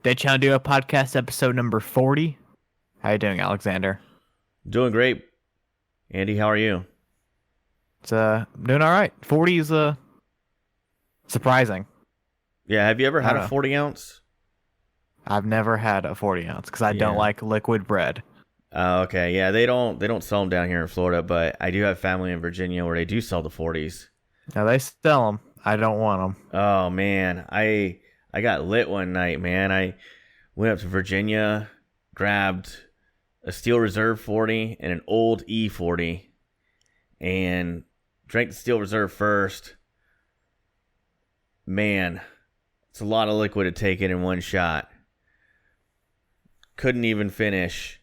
Day Channel Duo Podcast, episode number 40. How you doing, Alexander? Doing great. Andy, how are you? It's doing all right. 40 is surprising. Yeah, have you ever had a 40 ounce? I've never had a 40 ounce because I don't like liquid bread. Okay. Yeah, they don't sell them down here in Florida, but I do have family in Virginia where they do sell the 40s. Now they sell them. I don't want them. Oh man, I got lit one night, man. I went up to Virginia, grabbed a Steel Reserve 40 and an old E40, and drank the Steel Reserve first. Man, it's a lot of liquid to take in one shot. Couldn't even finish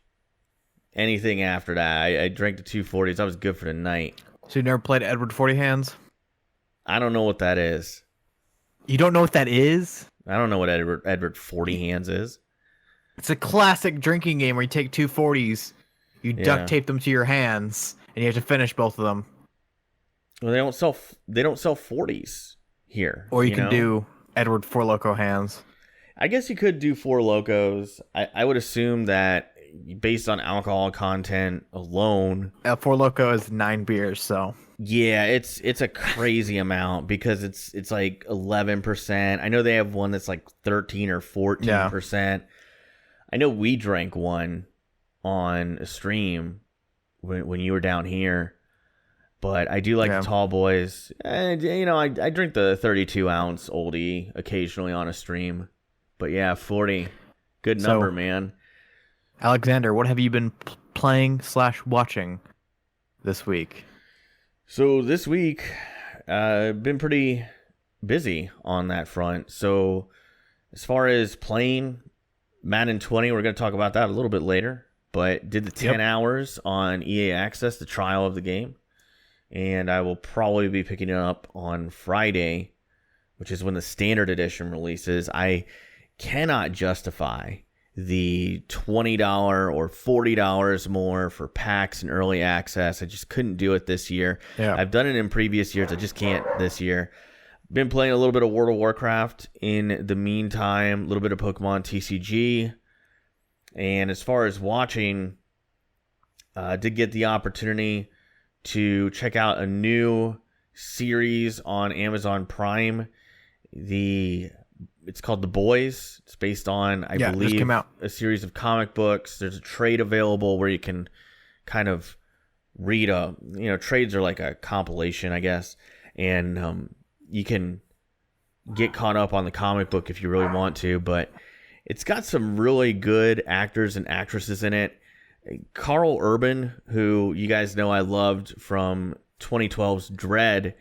anything after that. I drank the 240s. I was good for the night. So you never played Edward 40 Hands? I don't know what that is. You don't know what that is? I don't know what Edward 40 Hands is. It's a classic drinking game where you take two 40s, you duct tape them to your hands, and you have to finish both of them. Well, they don't sell 40s here. Or you can do Edward Four Loco Hands. I guess you could do Four Locos. I would assume that based on alcohol content alone, Four Loco is 9 beers, so yeah, it's a crazy amount because it's like 11%. I know they have one that's like 13 or 14%. Yeah. I know we drank one on a stream when you were down here, but I do like the tall boys. And I drink the 32 ounce oldie occasionally on a stream. But yeah, 40, good number, man. Alexander, what have you been playing/watching this week? So this week, been pretty busy on that front. So as far as playing Madden 20, we're going to talk about that a little bit later. But did the 10 hours on EA Access, the trial of the game. And I will probably be picking it up on Friday, which is when the standard edition releases. I cannot justify the $20 or $40 more for packs and early access. I just couldn't do it this year. Yeah. I've done it in previous years. I just can't this year. Been playing a little bit of World of Warcraft in the meantime, a little bit of Pokemon TCG. And as far as watching, did get the opportunity to check out a new series on Amazon Prime. It's called The Boys. It's based on, I believe, a series of comic books. There's a trade available where you can kind of read trades are like a compilation, I guess. And you can get caught up on the comic book if you really want to. But it's got some really good actors and actresses in it. Carl Urban, who you guys know I loved from 2012's Dread,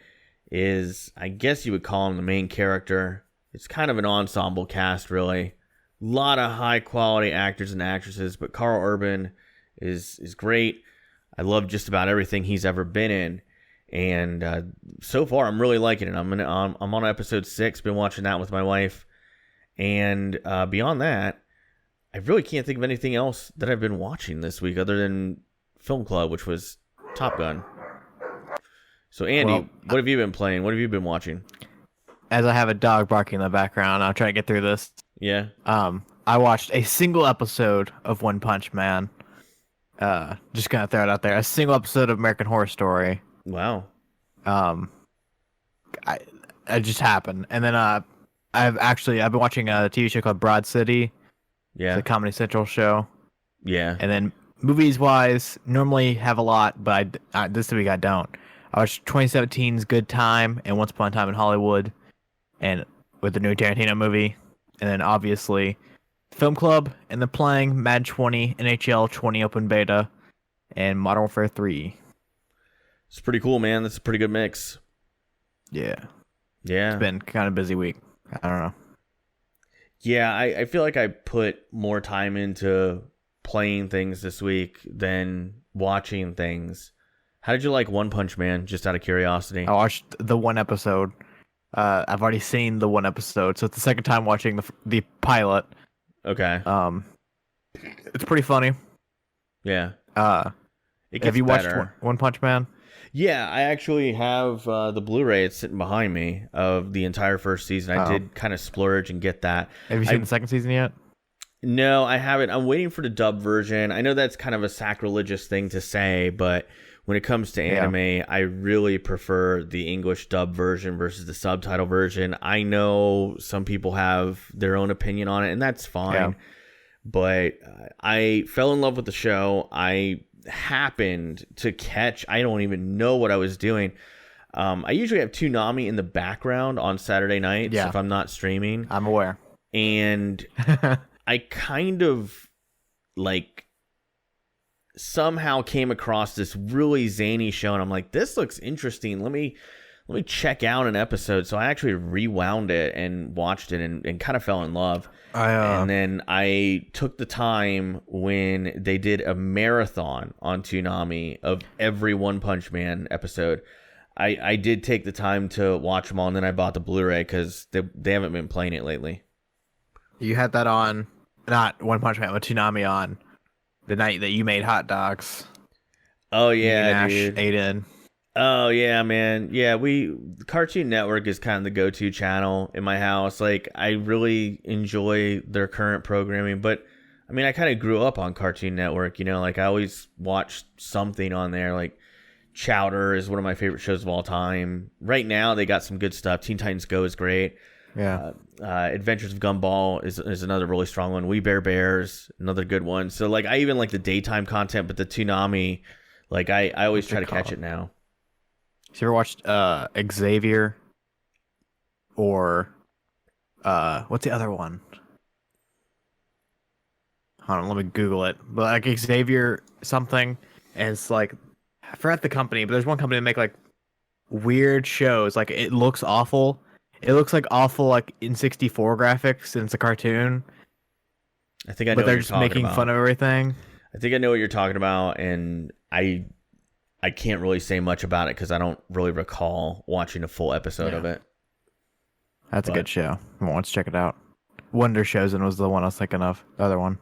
is, I guess you would call him the main character. It's kind of an ensemble cast, really. A lot of high-quality actors and actresses, but Carl Urban is great. I love just about everything he's ever been in, and so far I'm really liking it. I'm on episode 6, been watching that with my wife, and beyond that, I really can't think of anything else that I've been watching this week other than Film Club, which was Top Gun. So, Andy, what have you been playing? What have you been watching? As I have a dog barking in the background, I'll try to get through this. Yeah. I watched a single episode of One Punch Man. Just gonna throw it out there. A single episode of American Horror Story. Wow. It just happened, and then I've been watching a TV show called Broad City. Yeah. The Comedy Central show. Yeah. And then movies wise, normally have a lot, but this week I don't. I watched 2017's Good Time and Once Upon a Time in Hollywood, and with the new Tarantino movie, and then obviously Film Club, and then playing Madden 20, NHL 20 Open Beta, and Modern Warfare 3. It's pretty cool, man. That's a pretty good mix. Yeah. Yeah. It's been kind of a busy week. I don't know. Yeah, I feel like I put more time into playing things this week than watching things. How did you like One Punch Man, just out of curiosity? I watched the one episode. I've already seen the one episode, so it's the second time watching the pilot. Okay. It's pretty funny. Yeah. Have you watched One Punch Man? Yeah, I actually have the Blu-ray. It's sitting behind me of the entire first season. I did kind of splurge and get that. Have you seen the second season yet? No, I haven't. I'm waiting for the dub version. I know that's kind of a sacrilegious thing to say, but when it comes to anime, I really prefer the English dub version versus the subtitle version. I know some people have their own opinion on it, and that's fine. Yeah. But I fell in love with the show. I happened to catch, I don't even know what I was doing. I usually have Toonami in the background on Saturday nights if I'm not streaming. I'm aware. And I kind of like somehow came across this really zany show, and I'm like, this looks interesting. Let me check out an episode. So I actually rewound it and watched it and kind of fell in love. And then I took the time when they did a marathon on Toonami of every One Punch Man episode. I did take the time to watch them all, and then I bought the Blu-ray because they haven't been playing it lately. You had that on, not One Punch Man, but Toonami on the night that you made hot dogs. Oh, yeah, dude. Ate in. Oh, yeah, man. Yeah, Cartoon Network is kind of the go-to channel in my house. Like, I really enjoy their current programming, but, I mean, I kind of grew up on Cartoon Network, you know? Like, I always watched something on there, like Chowder is one of my favorite shows of all time. Right now, they got some good stuff. Teen Titans Go is great. Yeah. Adventures of Gumball is another really strong one. We Bare Bears, another good one. So, like, I even like the daytime content, but the Toonami, like, I always try to catch it now. Have you ever watched Xavier or what's the other one? Hold on, let me Google it. But like Xavier something, and it's like, I forgot the company, but there's one company that make like weird shows. Like it looks awful. It looks like awful like in 64 graphics, and it's a cartoon. I think I know. But they're just making fun of everything. I think I know what you're talking about, and I can't really say much about it because I don't really recall watching a full episode of it. That's a good show. Let's check it out. Wonder Chosen was the one I was thinking of. The other one.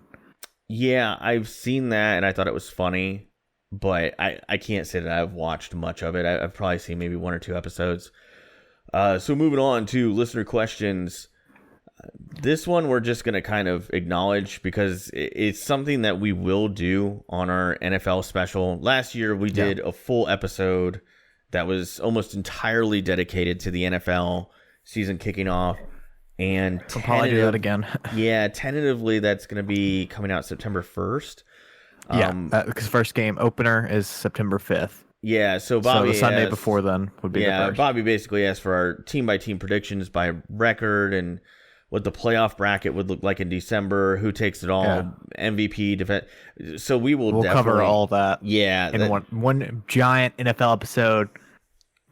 Yeah, I've seen that, and I thought it was funny. But I can't say that I've watched much of it. I've probably seen maybe one or two episodes. So moving on to listener questions. This one we're just going to kind of acknowledge because it's something that we will do on our NFL special. Last year we did a full episode that was almost entirely dedicated to the NFL season kicking off. And we'll probably do that again. Yeah, tentatively that's going to be coming out September 1st. Because first game opener is September 5th. Yeah, so Bobby the Sunday before then would be the first. Bobby basically asked for our team-by-team predictions by record and what the playoff bracket would look like in December, who takes it all, MVP, defense. So we'll cover all that. Yeah, in one giant NFL episode.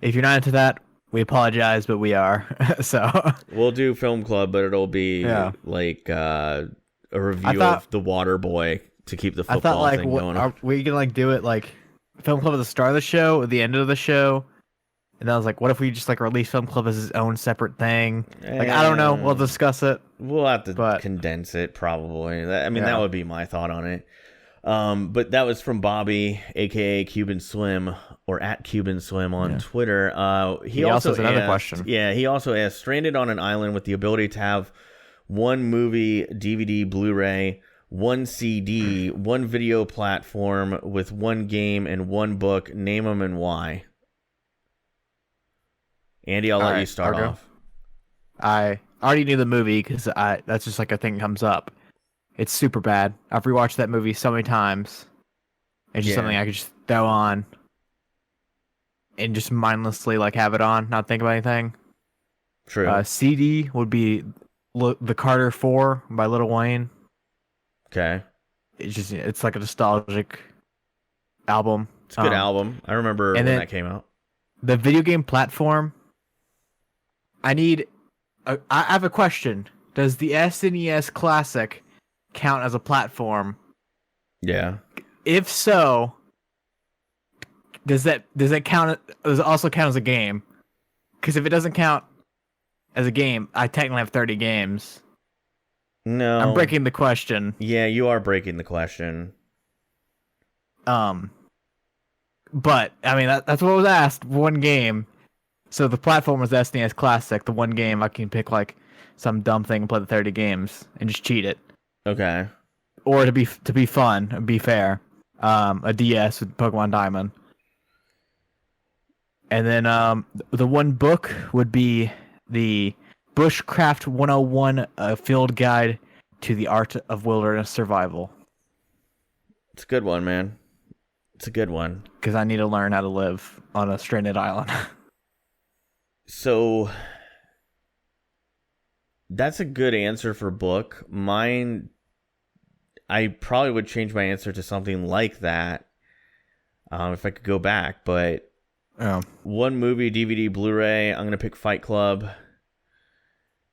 If you're not into that, we apologize, but we are. So we'll do Film Club, but it'll be like a review of The Water Boy. To keep the football thing going. Are we gonna like do it like Film Club at the start of the show, at the end of the show? And I was like, what if we just like release Film Club as its own separate thing? Like I don't know. We'll discuss it. We'll have to condense it probably. That would be my thought on it. But that was from Bobby, aka Cuban Slim, or at Cuban Slim on Twitter. He also has another question. Yeah, he also asked, stranded on an island with the ability to have one movie, DVD, Blu-ray, one CD, one video platform with one game and one book. Name them and why. Andy, I'll let you start off. I already knew the movie because that's just like a thing that comes up. It's super bad. I've rewatched that movie so many times. It's just something I could just throw on and just mindlessly like have it on, not think about anything. True. CD would be The Carter 4 by Lil Wayne. Okay. It's like a nostalgic album. It's a good album. I remember when that came out. The video game platform. I have a question. Does the SNES Classic count as a platform? Yeah. If so, does it also count as a game? Because if it doesn't count as a game, I technically have 30 games. No. I'm breaking the question. Yeah, you are breaking the question. But I mean that's what was asked. One game. So the platform was SNES Classic. The one game I can pick like some dumb thing and play the 30 games and just cheat it. Okay. Or to be fun, be fair, a DS with Pokemon Diamond. And then the one book would be the Bushcraft 101, a field guide to the art of wilderness survival. It's a good one, man. It's a good one. Because I need to learn how to live on a stranded island. So that's a good answer for book. Mine, I probably would change my answer to something like that if I could go back. But one movie, DVD, Blu-ray, I'm going to pick Fight Club.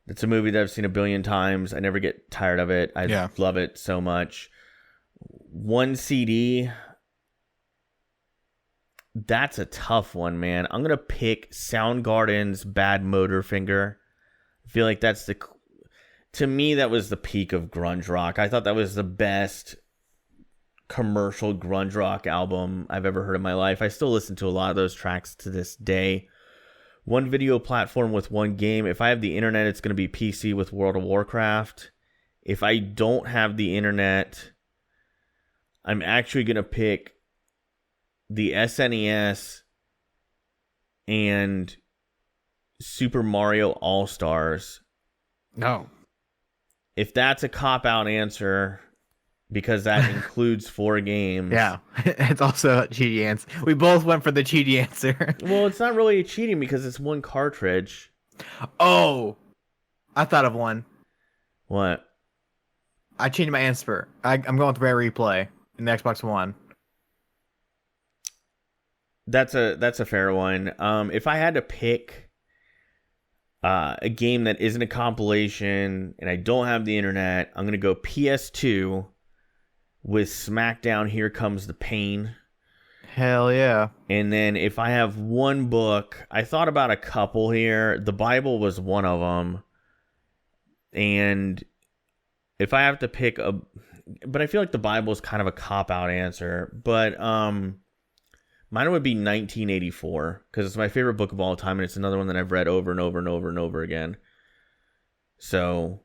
It's a movie that I've seen a billion times. I never get tired of it. I love it so much. One CD, that's a tough one, man. I'm going to pick Soundgarden's Bad Motorfinger. I feel like that's to me, that was the peak of grunge rock. I thought that was the best commercial grunge rock album I've ever heard in my life. I still listen to a lot of those tracks to this day. One video platform with one game. If I have the internet, it's going to be PC with World of Warcraft. If I don't have the internet, I'm actually going to pick the SNES and Super Mario All-Stars. No. If that's a cop-out answer, because that includes 4 games. Yeah, it's also a cheaty answer. We both went for the cheaty answer. Well, it's not really a cheating because it's one cartridge. Oh, I thought of one. What? I changed my answer. I'm going with Rare Replay in the Xbox One. That's a fair one. If I had to pick a game that isn't a compilation and I don't have the internet, I'm gonna go PS2 with SmackDown Here Comes the Pain. Hell yeah. And then if I have one book, I thought about a couple here. The Bible was one of them. And if I have to pick but I feel like the Bible is kind of a cop-out answer. But mine would be 1984 because it's my favorite book of all time, and it's another one that I've read over and over and over and over again. So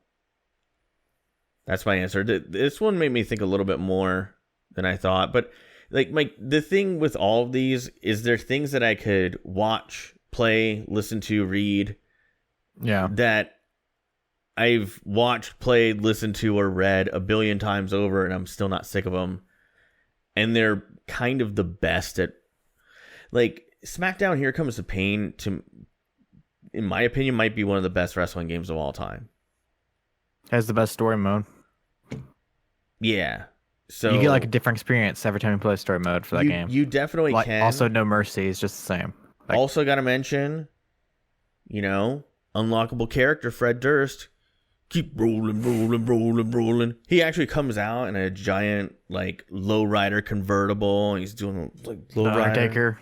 that's my answer. This one made me think a little bit more than I thought. But like the thing with all of these is there things that I could watch, play, listen to, read. Yeah. That I've watched, played, listened to, or read a billion times over, and I'm still not sick of them. And they're kind of the best at, like, SmackDown Here Comes the Pain, in my opinion, might be one of the best wrestling games of all time. Has the best story mode. Yeah. So you get like a different experience every time you play story mode for that game. You definitely can. Also, No Mercy is just the same. Also got to mention, unlockable character Fred Durst. Keep rolling. He actually comes out in a giant, like, lowrider convertible, and he's doing, like, lowrider. Undertaker.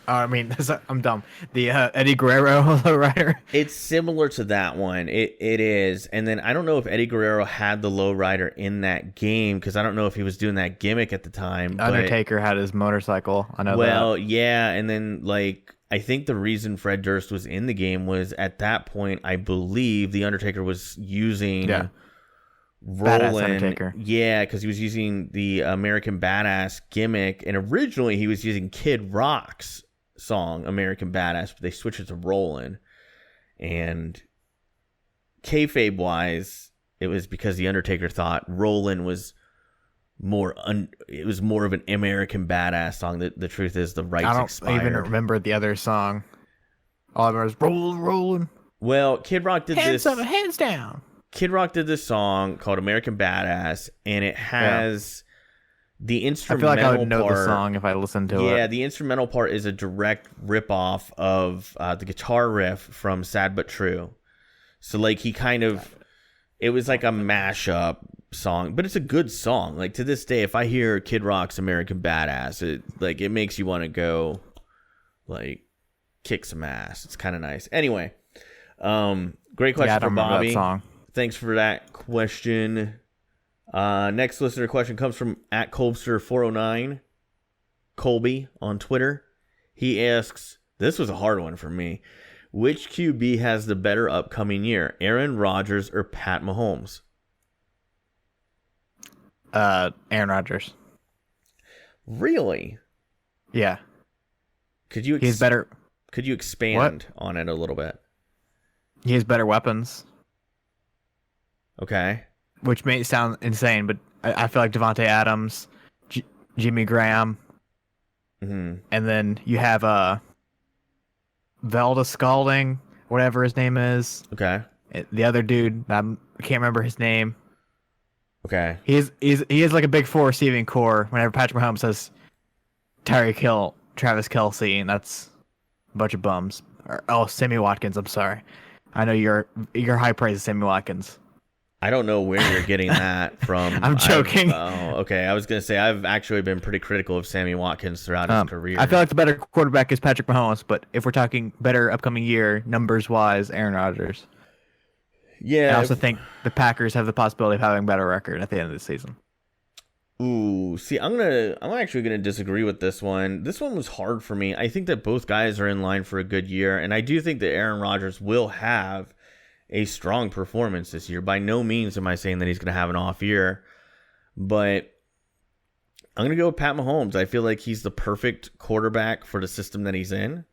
I'm dumb. The Eddie Guerrero lowrider. It's similar to that one. It is. And then I don't know if Eddie Guerrero had the lowrider in that game, because I don't know if he was doing that gimmick at the time. Undertaker had his motorcycle. I know that. Well, yeah, and then, like, I think the reason Fred Durst was in the game was at that point, I believe the Undertaker was using Badass Undertaker. Yeah, because he was using the American Badass gimmick, and originally he was using Kid Rock's song American Badass, but they switched it to Rollin'. And kayfabe wise, it was because the Undertaker thought Rollin' was it was more of an American Badass song. The truth is, the rights expired. I don't even remember the other song. All I remember is rolling. Well, Kid Rock did hands up, hands down. Kid Rock did this song called American Badass, and it has the instrumental part. I feel like I would know the song if I listened to it. Yeah, the instrumental part is a direct ripoff of the guitar riff from Sad But True. So, like, it was like a mashup song, but it's a good song. Like, to this day, if I hear Kid Rock's American Badass, it makes you want to go, like, kick some ass. It's kind of nice. Anyway, great question for Bobby. Thanks for that question. Next listener question comes from @Colbster409, Colby on Twitter. He asks, this was a hard one for me. Which QB has the better upcoming year, Aaron Rodgers or Pat Mahomes? Aaron Rodgers. Really? Yeah. He's better. Could you expand on it a little bit? He has better weapons. Okay. Which may sound insane, but I feel like Devontae Adams, Jimmy Graham, and then you have Velda Scalding, whatever his name is. Okay. The other dude, I can't remember his name. Okay. He is like a big four receiving core. Whenever Patrick Mahomes says Tyreek Hill, Travis Kelce, and that's a bunch of bums. Sammy Watkins. I'm sorry. I know you're high praise of Sammy Watkins. I don't know where you're getting that from. I'm joking. Okay. I was gonna say I've actually been pretty critical of Sammy Watkins throughout his career. I feel like the better quarterback is Patrick Mahomes, but if we're talking better upcoming year, numbers wise, Aaron Rodgers. Yeah. I also think the Packers have the possibility of having a better record at the end of the season. Ooh, see, I'm actually gonna disagree with this one. This one was hard for me. I think that both guys are in line for a good year, and I do think that Aaron Rodgers will have a strong performance this year. By no means am I saying that he's gonna have an off year, but I'm gonna go with Pat Mahomes. I feel like he's the perfect quarterback for the system that he's in.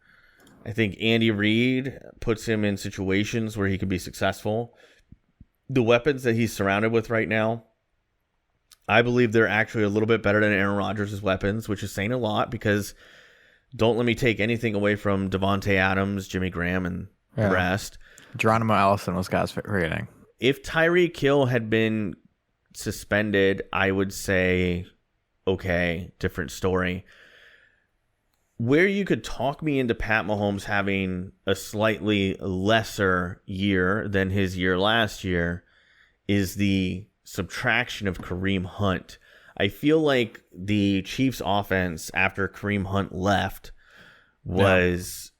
I think Andy Reid puts him in situations where he can be successful. The weapons that he's surrounded with right now, I believe they're actually a little bit better than Aaron Rodgers' weapons, which is saying a lot because don't let me take anything away from Devontae Adams, Jimmy Graham, and the rest. Geronimo Allison was guys forgetting. If Tyreek Hill had been suspended, I would say, okay, different story. Where you could talk me into Pat Mahomes having a slightly lesser year than his year last year is the subtraction of Kareem Hunt. I feel like the Chiefs offense after Kareem Hunt left was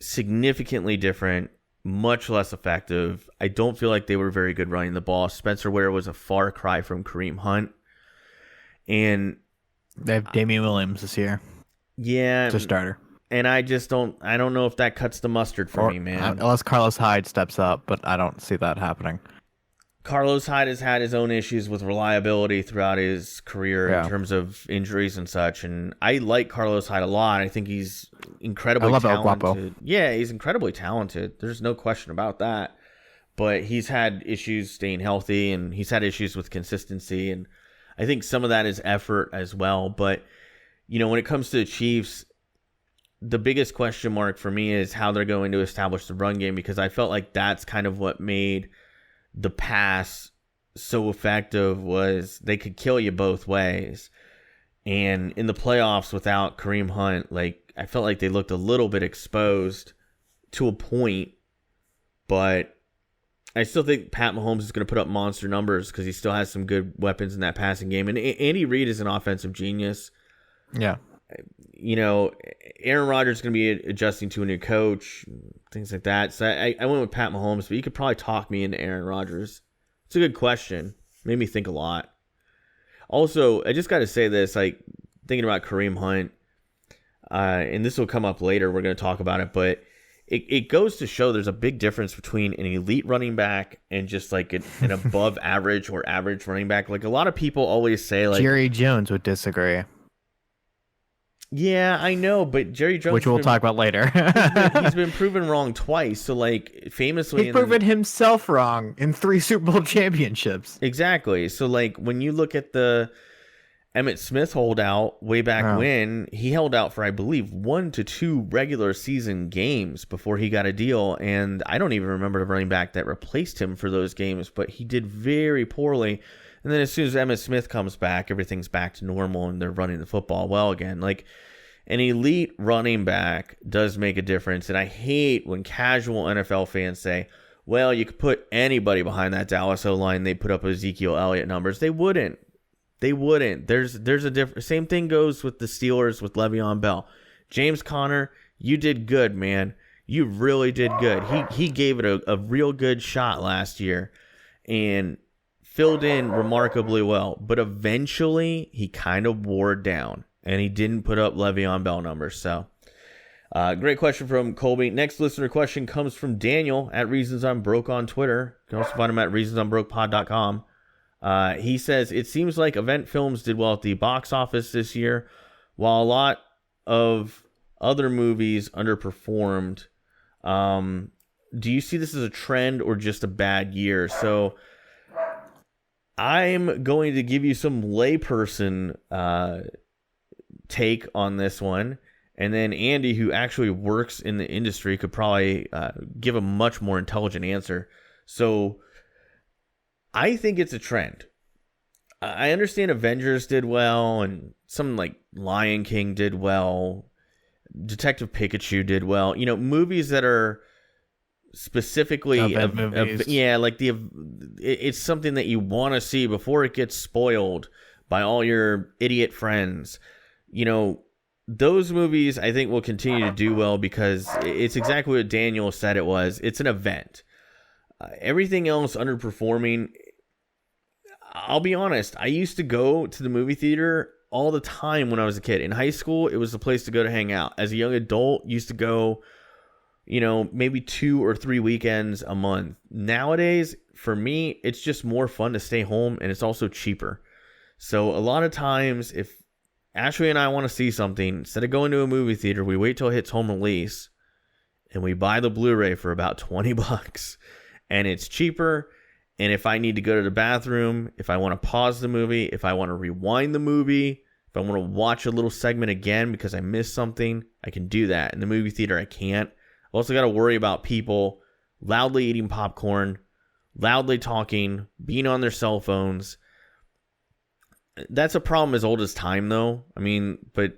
significantly different, much less effective. I don't feel like they were very good running the ball. Spencer Ware was a far cry from Kareem Hunt. And they have Damian Williams this year. Yeah. It's a starter. And I don't know if that cuts the mustard for me, man. Unless Carlos Hyde steps up, but I don't see that happening. Carlos Hyde has had his own issues with reliability throughout his career in terms of injuries and such. And I like Carlos Hyde a lot. I think he's incredibly talented. Yeah, he's incredibly talented. There's no question about that. But he's had issues staying healthy, and he's had issues with consistency. And I think some of that is effort as well. But, when it comes to the Chiefs, the biggest question mark for me is how they're going to establish the run game, because I felt like that's kind of what made the pass so effective, was they could kill you both ways. And in the playoffs without Kareem Hunt, I felt like they looked a little bit exposed to a point, but I still think Pat Mahomes is going to put up monster numbers because he still has some good weapons in that passing game. And Andy Reid is an offensive genius. Yeah. Aaron Rodgers is going to be adjusting to a new coach, things like that. So I went with Pat Mahomes, but you could probably talk me into Aaron Rodgers. It's a good question. Made me think a lot. Also, I just got to say this, thinking about Kareem Hunt, and this will come up later, we're going to talk about it, but it goes to show there's a big difference between an elite running back and just an above average or average running back. A lot of people always say Jerry Jones would disagree. Yeah, I know, but Jerry Jones, which we'll talk about later, he's been proven wrong twice. So, famously, he's proven himself wrong in 3 Super Bowl championships. Exactly. So, when you look at the Emmitt Smith holdout way back when, he held out for, I believe, 1 to 2 regular season games before he got a deal, and I don't even remember the running back that replaced him for those games, but he did very poorly. And then as soon as Emmitt Smith comes back, everything's back to normal and they're running the football well again. An elite running back does make a difference. And I hate when casual NFL fans say, well, you could put anybody behind that Dallas O-line, they put up Ezekiel Elliott numbers. They wouldn't. There's a different. Same thing goes with the Steelers with Le'Veon Bell. James Conner, you did good, man. You really did good. He gave it a real good shot last year. And filled in remarkably well, but eventually he kind of wore down and he didn't put up Le'Veon Bell numbers. So, great question from Colby. Next listener question comes from Daniel at Reasons I'm Broke on Twitter. You can also find him at reasonsI'mBrokePod.com. He says, it seems like event films did well at the box office this year, while a lot of other movies underperformed. Do you see this as a trend or just a bad year? So I'm going to give you some layperson take on this one. And then Andy, who actually works in the industry, could probably give a much more intelligent answer. So I think it's a trend. I understand Avengers did well, and something like Lion King did well. Detective Pikachu did well. You know, movies that are specifically it's something that you want to see before it gets spoiled by all your idiot friends. You know, those movies I think will continue to do well because it's exactly what Daniel said it was. It's an event. Everything else underperforming. I'll be honest, I used to go to the movie theater all the time when I was a kid. In high school, it was the place to go to hang out. As a young adult, used to go, you know, maybe 2 or 3 weekends a month. Nowadays, for me, it's just more fun to stay home, and it's also cheaper. So a lot of times, if Ashley and I want to see something, instead of going to a movie theater, we wait till it hits home release, and we buy the Blu-ray for about $20, and it's cheaper. And if I need to go to the bathroom, if I want to pause the movie, if I want to rewind the movie, if I want to watch a little segment again because I missed something, I can do that. In the movie theater, I can't. I also got to worry about people loudly eating popcorn, loudly talking, being on their cell phones. That's a problem as old as time, though. I mean, but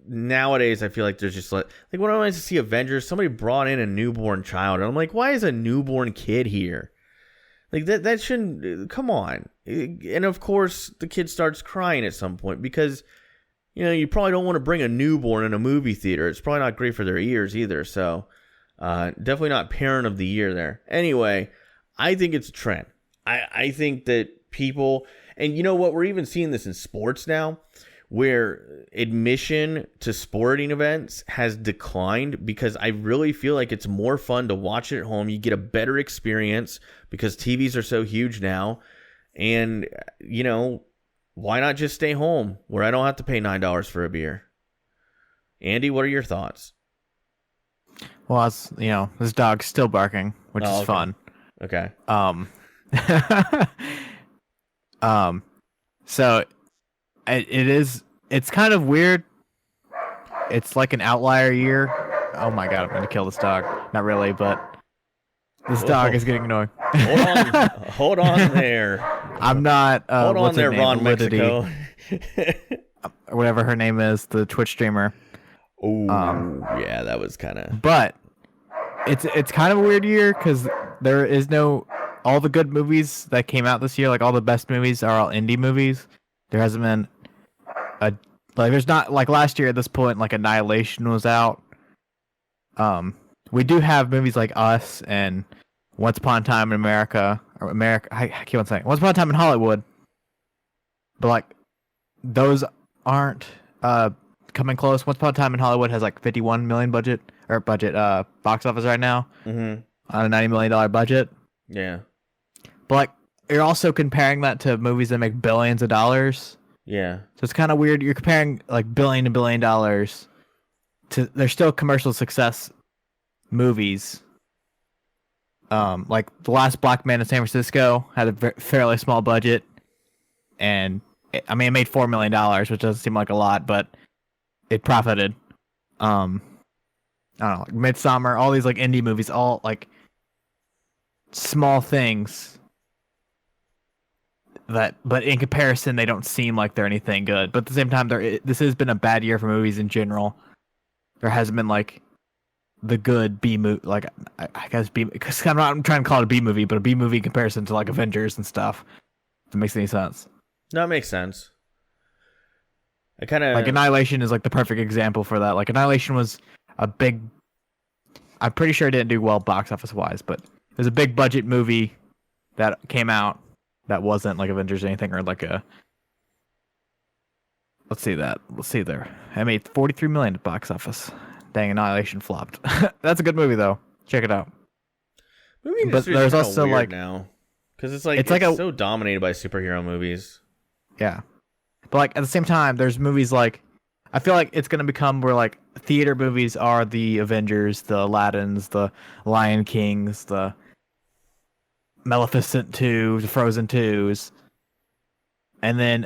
nowadays I feel like there's just like when I went to see Avengers, somebody brought in a newborn child. And I'm like, why is a newborn kid here? Like that shouldn't, come on. And of course, the kid starts crying at some point because, you know, you probably don't want to bring a newborn in a movie theater. It's probably not great for their ears either. So definitely not parent of the year there. Anyway, I think it's a trend. I think that people, and you know what? We're even seeing this in sports now, where admission to sporting events has declined because I really feel like it's more fun to watch it at home. You get a better experience because TVs are so huge now. And, you know, why not just stay home where I don't have to pay $9 for a beer? Andy, what are your thoughts? Well, you know, this dog's still barking, which is fun. Okay. So it's kind of weird. It's like an outlier year. Oh my god, I'm gonna kill this dog. Not really, but this dog is getting annoying. Hold on there. I'm not. Hold on there, Ron Mexico. Or whatever her name is, the Twitch streamer. Oh, yeah, that was kind of. But it's kind of a weird year because there is no all the good movies that came out this year. Like all the best movies are all indie movies. There hasn't been there's not like last year at this point like Annihilation was out. We do have movies like Us and Once Upon a Time in America I keep on saying Once Upon a Time in Hollywood, but like those aren't coming close. Once Upon a Time in Hollywood has like 51 million box office right now on a $90 million budget. Yeah, but like you're also comparing that to movies that make billions of dollars. Yeah. So it's kind of weird. You're comparing like billion to $1 billion to they're still commercial success movies. Like The Last Black Man in San Francisco had a fairly small budget, and it made $4 million, which doesn't seem like a lot, but it profited. I don't know, like Midsummer, all these like indie movies, all like small things. But in comparison, they don't seem like they're anything good. But at the same time, this has been a bad year for movies in general. There hasn't been like the good B movie, like I guess B, because I'm trying to call it a B movie, but a B movie in comparison to like Avengers and stuff. If it makes any sense. No, it makes sense. I kind of like Annihilation is like the perfect example for that. Like Annihilation was a big. I'm pretty sure it didn't do well box office wise, but it was a big budget movie that came out. That wasn't like Avengers or anything, or like a. Let's see there. I made $43 million at box office. Dang, Annihilation flopped. That's a good movie though. Check it out. Movie industry is also like now, Because it's so dominated by superhero movies. Yeah. But like at the same time, there's movies like I feel like it's gonna become where like theater movies are the Avengers, the Aladdins, the Lion Kings, the Maleficent 2, the Frozen 2s, and then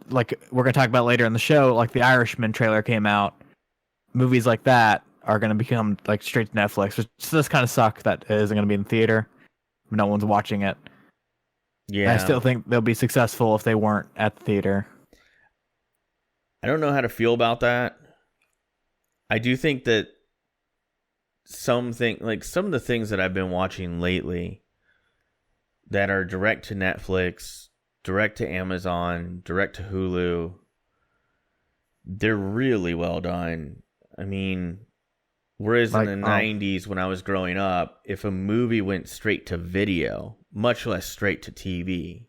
like we're gonna talk about later in the show, like the Irishman trailer came out. Movies like that are gonna become like straight to Netflix, which does kind of suck that it isn't gonna be in theater. No one's watching it. Yeah, I still think they'll be successful if they weren't at the theater. I don't know how to feel about that. I do think that some of the things that I've been watching lately that are direct to Netflix, direct to Amazon, direct to Hulu, they're really well done. I mean, whereas in the 90s when I was growing up, if a movie went straight to video, much less straight to TV,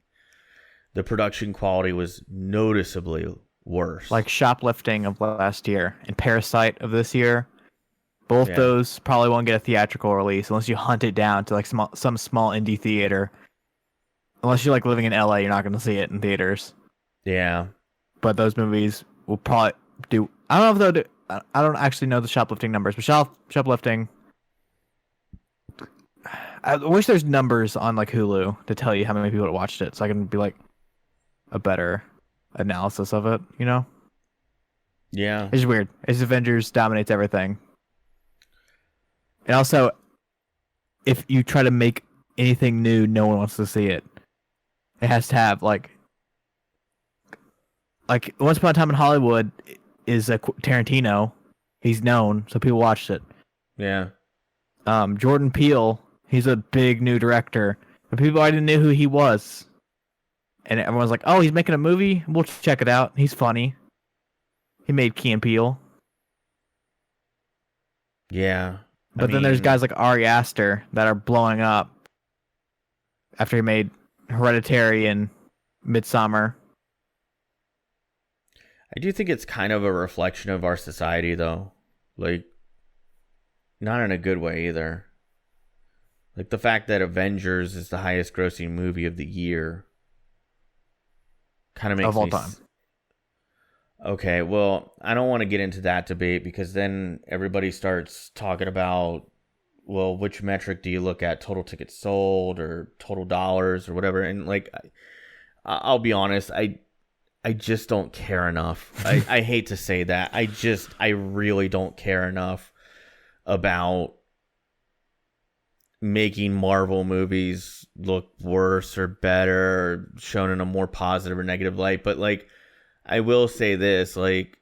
the production quality was noticeably worse. Like Shoplifting of last year and Parasite of this year. Both those probably won't get a theatrical release unless you hunt it down to like some small indie theater. Unless you're like living in LA, you're not going to see it in theaters. Yeah. But those movies will probably do. I don't know if they'll do. I don't actually know the Shoplifting numbers, but Shoplifting. I wish there's numbers on like Hulu to tell you how many people watched it, so I can be like a better analysis of it. You know? Yeah. It's just weird. It's Avengers dominates everything, and also, if you try to make anything new, no one wants to see it. It has to have like Once Upon a Time in Hollywood is a Tarantino. He's known, so people watched it. Yeah. Jordan Peele, he's a big new director, but people already knew who he was, and everyone's like, "Oh, he's making a movie. We'll check it out. He's funny. He made Key and Peele." Yeah. But then there's guys like Ari Aster that are blowing up after he made Hereditary and Midsommar. I do think it's kind of a reflection of our society, though. Like, not in a good way either. Like, the fact that Avengers is the highest grossing movie of the year kind of makes of all time. Okay, well, I don't want to get into that debate because then everybody starts talking about, well, which metric do you look at? Total tickets sold or total dollars or whatever. And, like, I'll be honest, I just don't care enough. I hate to say that. I really don't care enough about making Marvel movies look worse or better or shown in a more positive or negative light. But, like, I will say this, like,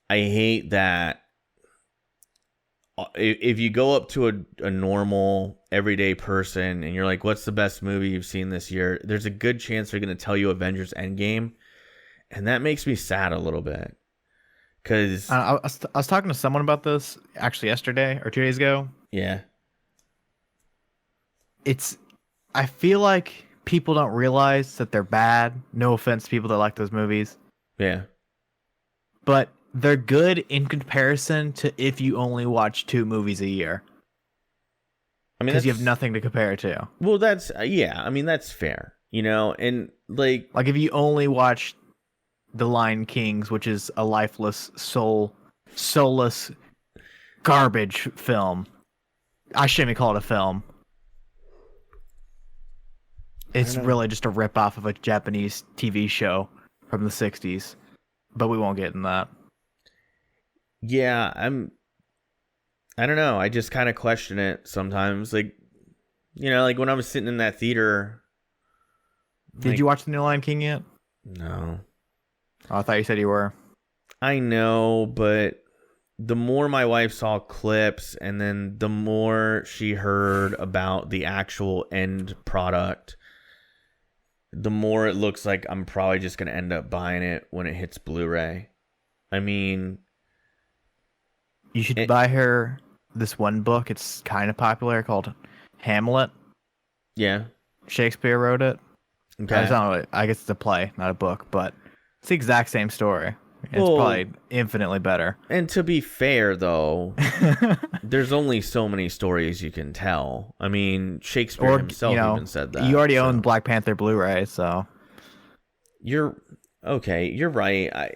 I hate that if you go up to a normal, everyday person and you're like, what's the best movie you've seen this year? There's a good chance they're going to tell you Avengers Endgame. And that makes me sad a little bit. Because I was talking to someone about this actually yesterday or 2 days ago. Yeah. I feel like people don't realize that they're bad. No offense to people that like those movies. Yeah. But they're good in comparison to if you only watch 2 movies a year. I mean, because you have nothing to compare it to. Well, that's that's fair. You know, and like if you only watch The Lion Kings, which is a lifeless, soulless garbage film. I shouldn't even call it a film. It's really just a rip-off of a Japanese TV show from the 60s. But we won't get in that. Yeah, I don't know. I just kind of question it sometimes. Like, you know, like when I was sitting in that theater. Did you watch The New Lion King yet? No. Oh, I thought you said you were. I know, but the more my wife saw clips and then the more she heard about the actual end product, the more it looks like I'm probably just going to end up buying it when it hits Blu-ray. I mean, you should buy her this one book. It's kind of popular called Hamlet. Yeah. Shakespeare wrote it. Okay. I guess it's a play, not a book, but it's the exact same story. It's probably infinitely better. And to be fair, though, there's only so many stories you can tell. I mean, Shakespeare himself even said that. You already own Black Panther Blu-ray, so you're okay. You're right. I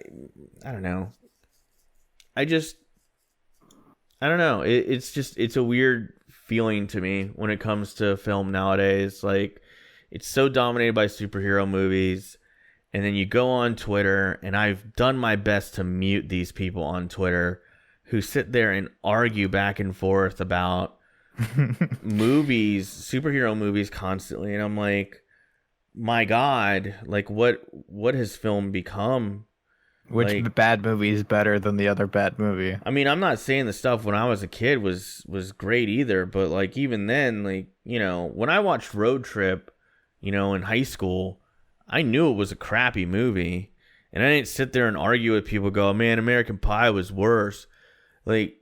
don't know. I don't know. It's a weird feeling to me when it comes to film nowadays. Like, it's so dominated by superhero movies. And then you go on Twitter, and I've done my best to mute these people on Twitter who sit there and argue back and forth about movies, superhero movies constantly. And I'm like, my God, like what has film become? Which bad movie is better than the other bad movie? I mean, I'm not saying the stuff when I was a kid was great either, but like even then, like, you know, when I watched Road Trip, you know, in high school, I knew it was a crappy movie, and I didn't sit there and argue with people. Go, man, American Pie was worse. Like,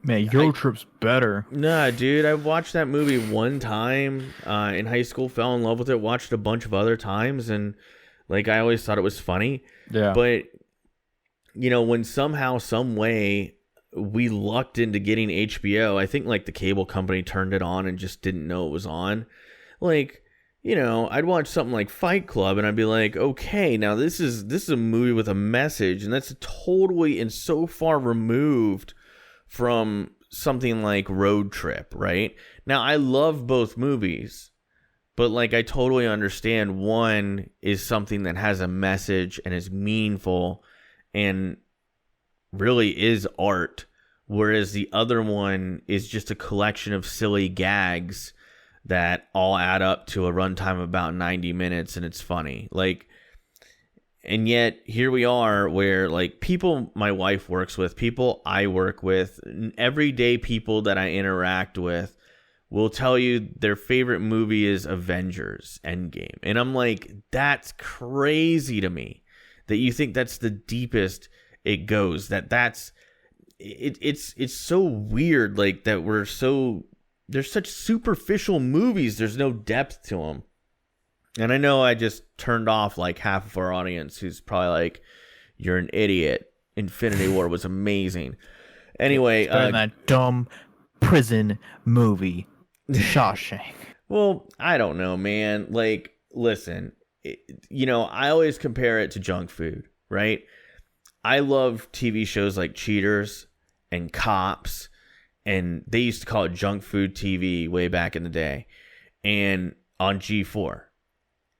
man, Road Trip's better. Nah, dude, I watched that movie one time in high school, fell in love with it, watched a bunch of other times, and like I always thought it was funny. Yeah. But you know, when somehow, some way, we lucked into getting HBO, I think like the cable company turned it on and just didn't know it was on. Like, you know, I'd watch something like Fight Club and I'd be like, okay, now this is a movie with a message, and that's totally and so far removed from something like Road Trip, right? Now, I love both movies, but like I totally understand one is something that has a message and is meaningful and really is art, whereas the other one is just a collection of silly gags that all add up to a runtime of about 90 minutes, and it's funny. Like, and yet here we are where like people my wife works with, people I work with, everyday people that I interact with will tell you their favorite movie is Avengers Endgame. And I'm like, that's crazy to me that you think that's the deepest it goes, it's so weird, like that they're such superficial movies. There's no depth to them. And I know I just turned off like half of our audience who's probably like, you're an idiot. Infinity War was amazing. Anyway. That dumb prison movie, Shawshank. Well, I don't know, man. Like, listen, you know, I always compare it to junk food, right? I love TV shows like Cheaters and Cops, and they used to call it junk food TV way back in the day, and on G4.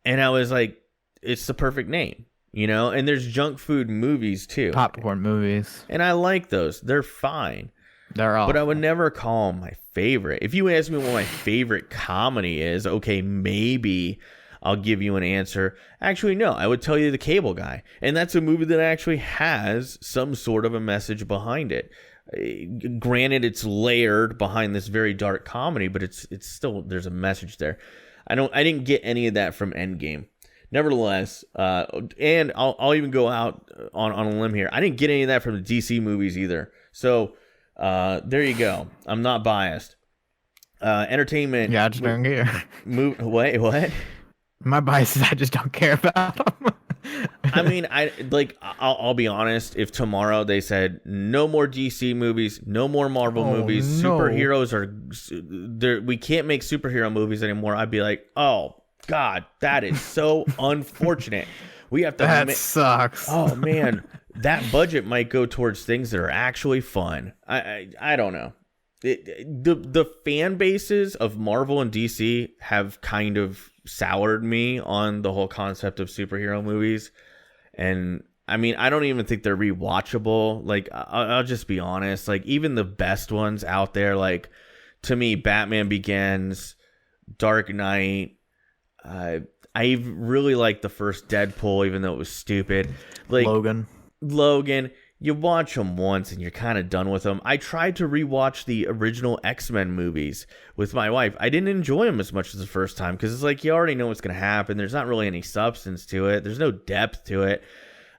And I was like, it's the perfect name, you know? And there's junk food movies too. Popcorn movies. And I like those. They're fine. They're all. But I would never call them my favorite. If you ask me what my favorite comedy is, okay, maybe I'll give you an answer. Actually, no, I would tell you The Cable Guy. And that's a movie that actually has some sort of a message behind it. Granted, it's layered behind this very dark comedy, but it's still, there's a message there. I didn't get any of that from Endgame. Nevertheless, and I'll even go out on a limb here. I didn't get any of that from the DC movies either. So there you go. I'm not biased. Entertainment. Yeah, I just don't care. Wait, what? My bias is I just don't care about them. I mean, I'll be honest. If tomorrow they said no more DC movies, no more Marvel movies, no. superheroes are we can't make superhero movies anymore, I'd be like, oh God, that is so unfortunate. We have to. That sucks. Oh man, that budget might go towards things that are actually fun. I don't know. The fan bases of Marvel and DC have kind of soured me on the whole concept of superhero movies. And I mean, I don't even think they're rewatchable. Like, I'll just be honest. Like, even the best ones out there, like, to me, Batman Begins, Dark Knight. I really liked the first Deadpool, even though it was stupid. Like Logan. You watch them once and you're kind of done with them. I tried to rewatch the original X-Men movies with my wife. I didn't enjoy them as much as the first time because it's like you already know what's going to happen. There's not really any substance to it. There's no depth to it.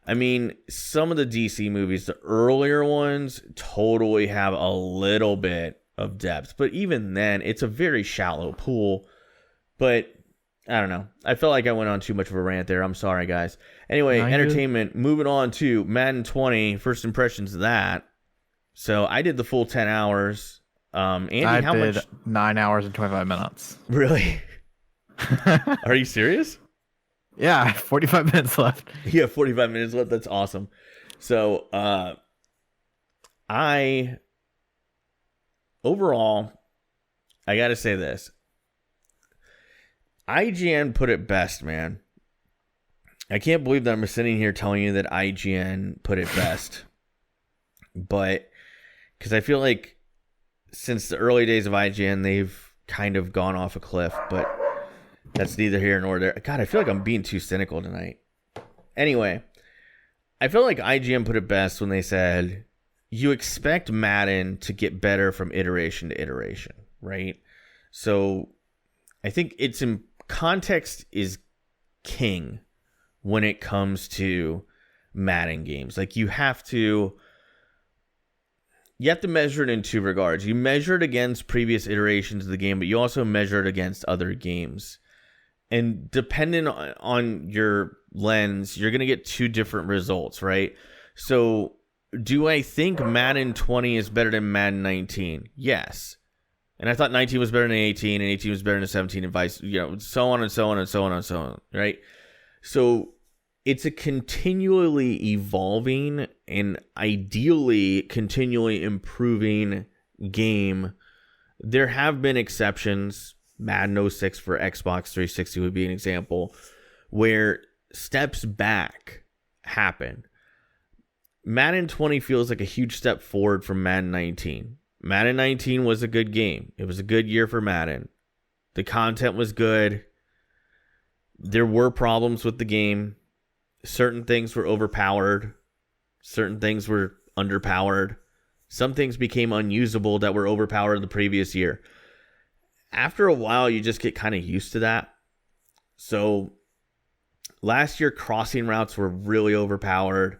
I mean, some of the DC movies, the earlier ones, totally have a little bit of depth. But even then, it's a very shallow pool. But I don't know. I felt like I went on too much of a rant there. I'm sorry, guys. Anyway, entertainment. Moving on to Madden 20. First impressions of that. So I did the full 10 hours. Andy, how much? I did 9 hours and 25 minutes. Really? Are you serious? Yeah, 45 minutes left. Yeah, 45 minutes left. That's awesome. So, overall, I got to say this. IGN put it best, man. I can't believe that I'm sitting here telling you that IGN put it best. But, because I feel like since the early days of IGN, they've kind of gone off a cliff, but that's neither here nor there. God, I feel like I'm being too cynical tonight. Anyway, I feel like IGN put it best when they said, you expect Madden to get better from iteration to iteration, right? So I think context is king when it comes to Madden games. Like you have to measure it in two regards. You measure it against previous iterations of the game, but you also measure it against other games. And depending on your lens, you're going to get two different results, right? So do I think Madden 20 is better than Madden 19? Yes. And I thought 19 was better than 18, and 18 was better than 17, and vice, so on and so on and so on and so on, right? So it's a continually evolving and ideally continually improving game. There have been exceptions. Madden 06 for Xbox 360 would be an example where steps back happen. Madden 20 feels like a huge step forward from Madden 19. Madden 19 was a good game. It was a good year for Madden. The content was good. There were problems with the game. Certain things were overpowered. Certain things were underpowered. Some things became unusable that were overpowered the previous year. After a while, you just get kind of used to that. So last year, crossing routes were really overpowered.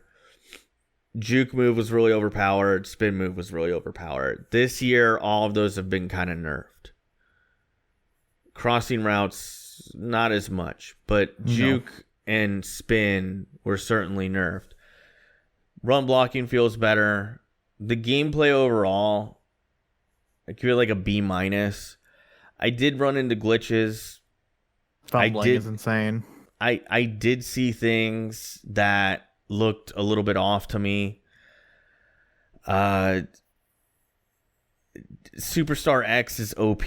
Juke move was really overpowered. Spin move was really overpowered. This year, all of those have been kind of nerfed. Crossing routes, not as much. But juke and spin were certainly nerfed. Run blocking feels better. The gameplay overall, I give it like a B-. I did run into glitches. Fumbling is insane. I did see things that looked a little bit off to me. Superstar X is OP.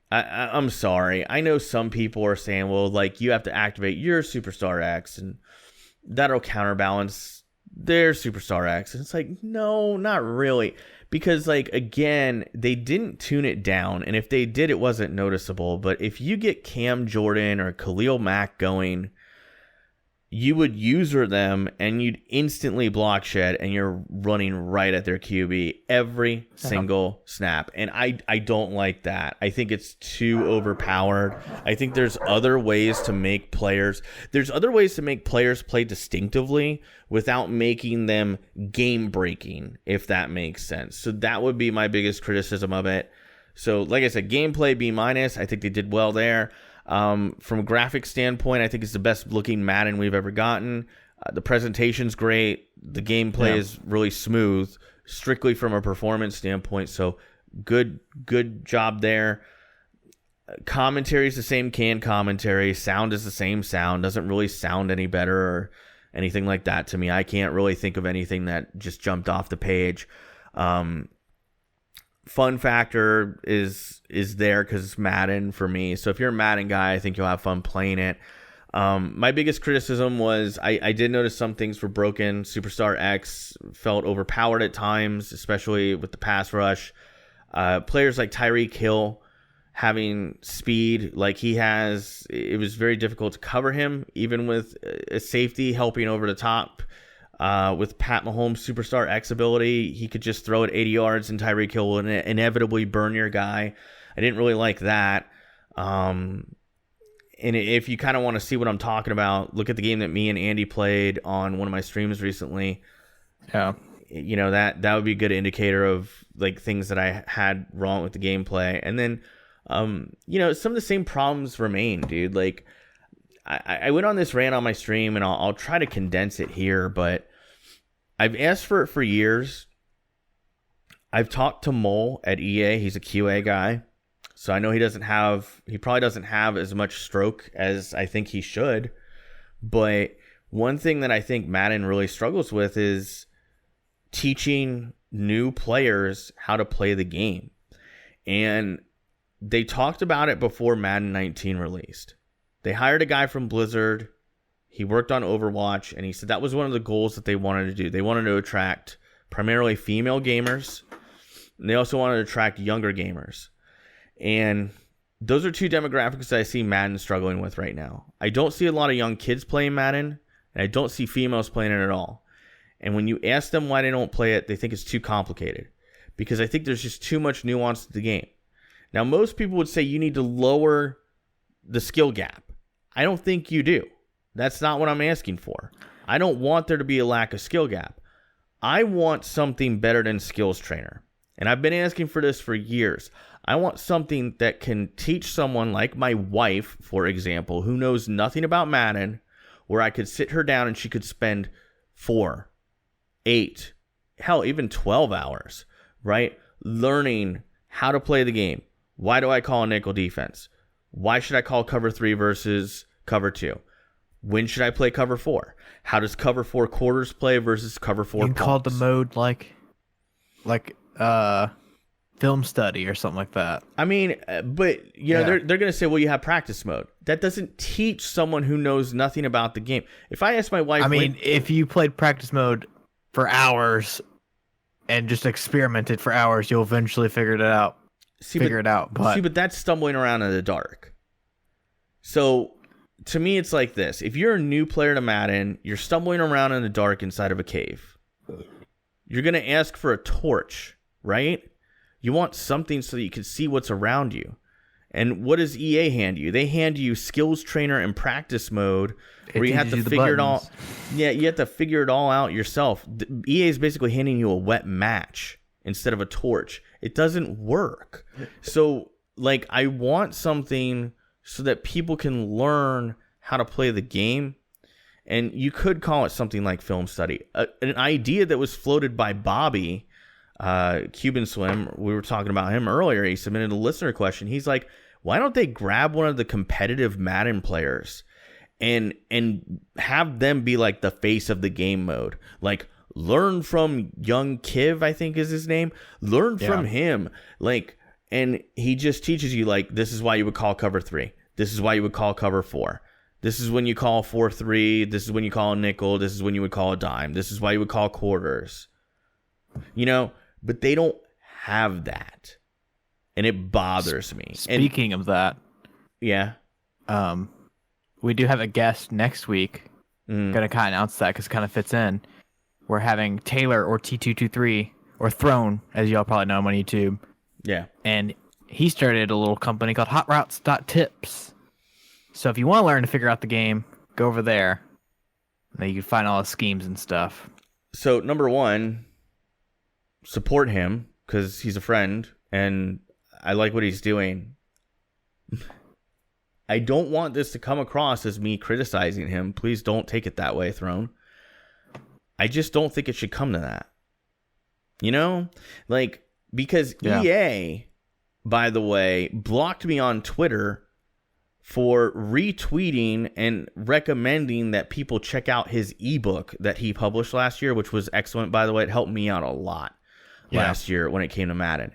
I'm sorry. I know some people are saying, well, like, you have to activate your Superstar X and that'll counterbalance their Superstar X. And it's like, no, not really. Because, like, again, they didn't tune it down. And if they did, it wasn't noticeable. But if you get Cam Jordan or Khalil Mack going, you would user them and you'd instantly block shed and you're running right at their QB every single snap. And I don't like that. I think it's too overpowered. I think there's other ways to make players. Play distinctively without making them game breaking, if that makes sense. So that would be my biggest criticism of it. So like I said, gameplay B-. I think they did well there. From a graphics standpoint, I think it's the best looking Madden we've ever gotten. The presentation's great. The gameplay is really smooth, strictly from a performance standpoint. So good job there. Commentary is the same canned commentary. Sound is the same sound. Doesn't really sound any better or anything like that to me. I can't really think of anything that just jumped off the page. Fun factor is there because it's Madden for me. So if you're a Madden guy, I think you'll have fun playing it. My biggest criticism was I did notice some things were broken. Superstar X felt overpowered at times, especially with the pass rush. Players like Tyreek Hill having speed like he has, it was very difficult to cover him, even with a safety helping over the top. With Pat Mahomes' Superstar X ability, he could just throw it 80 yards and Tyreek Hill will inevitably burn your guy. I didn't really like that. And if you kind of want to see what I'm talking about, look at the game that me and Andy played on one of my streams recently. Yeah. You know, that would be a good indicator of like things that I had wrong with the gameplay. And then, you know, some of the same problems remain, dude. Like I went on this rant on my stream, and I'll try to condense it here, but I've asked for it for years. I've talked to Mole at EA. He's a QA guy. So I know he probably doesn't have as much stroke as I think he should. But one thing that I think Madden really struggles with is teaching new players how to play the game. And they talked about it before Madden 19 released. They hired a guy from Blizzard. He worked on Overwatch, and he said that was one of the goals that they wanted to do. They wanted to attract primarily female gamers, and they also wanted to attract younger gamers. And those are two demographics that I see Madden struggling with right now. I don't see a lot of young kids playing Madden, and I don't see females playing it at all. And when you ask them why they don't play it, they think it's too complicated, because I think there's just too much nuance to the game. Now, most people would say you need to lower the skill gap. I don't think you do. That's not what I'm asking for. I don't want there to be a lack of skill gap. I want something better than Skills Trainer. And I've been asking for this for years. I want something that can teach someone like my wife, for example, who knows nothing about Madden, where I could sit her down and she could spend 4, 8, hell, even 12 hours, right? Learning how to play the game. Why do I call a nickel defense? Why should I call cover 3 versus cover 2? When should I play cover 4? How does cover 4 quarters play versus cover 4 You can call the mode like film study or something like that. I mean, but you know, they're going to say, well, you have practice mode. That doesn't teach someone who knows nothing about the game. If I ask my wife, if you played practice mode for hours and just experimented for hours, you'll eventually figure it out. But that's stumbling around in the dark. So to me, it's like this. If you're a new player to Madden, you're stumbling around in the dark inside of a cave. You're going to ask for a torch, right? You want something so that you can see what's around you. And what does EA hand you? They hand you Skills Trainer and Practice Mode, where you have to figure it all. Yeah, you have to figure it all out yourself. EA is basically handing you a wet match instead of a torch. It doesn't work. So, like, I want something so that people can learn how to play the game. And you could call it something like film study. An idea that was floated by Bobby, Cuban Swim, we were talking about him earlier. He submitted a listener question. He's like, why don't they grab one of the competitive Madden players and have them be like the face of the game mode? Like, learn from young Kiv, I think is his name. Learn from him. Like, and he just teaches you, like, this is why you would call cover 3. This is why you would call cover 4. This is when you call 4-3. This is when you call a nickel. This is when you would call a dime. This is why you would call quarters. You know, but they don't have that. And it bothers me. Speaking of that. Yeah. We do have a guest next week. Gonna kind of announce that because it kind of fits in. We're having Taylor, or T223, or Throne, as y'all probably know him on YouTube. Yeah. And he started a little company called HotRoutes.tips. So if you want to learn to figure out the game, go over there. And then you can find all the schemes and stuff. So, number one, support him, because he's a friend, and I like what he's doing. I don't want this to come across as me criticizing him. Please don't take it that way, Throne. I just don't think it should come to that. You know? Like, because EA, by the way, blocked me on Twitter for retweeting and recommending that people check out his ebook that he published last year, which was excellent, by the way. It helped me out a lot last year when it came to Madden.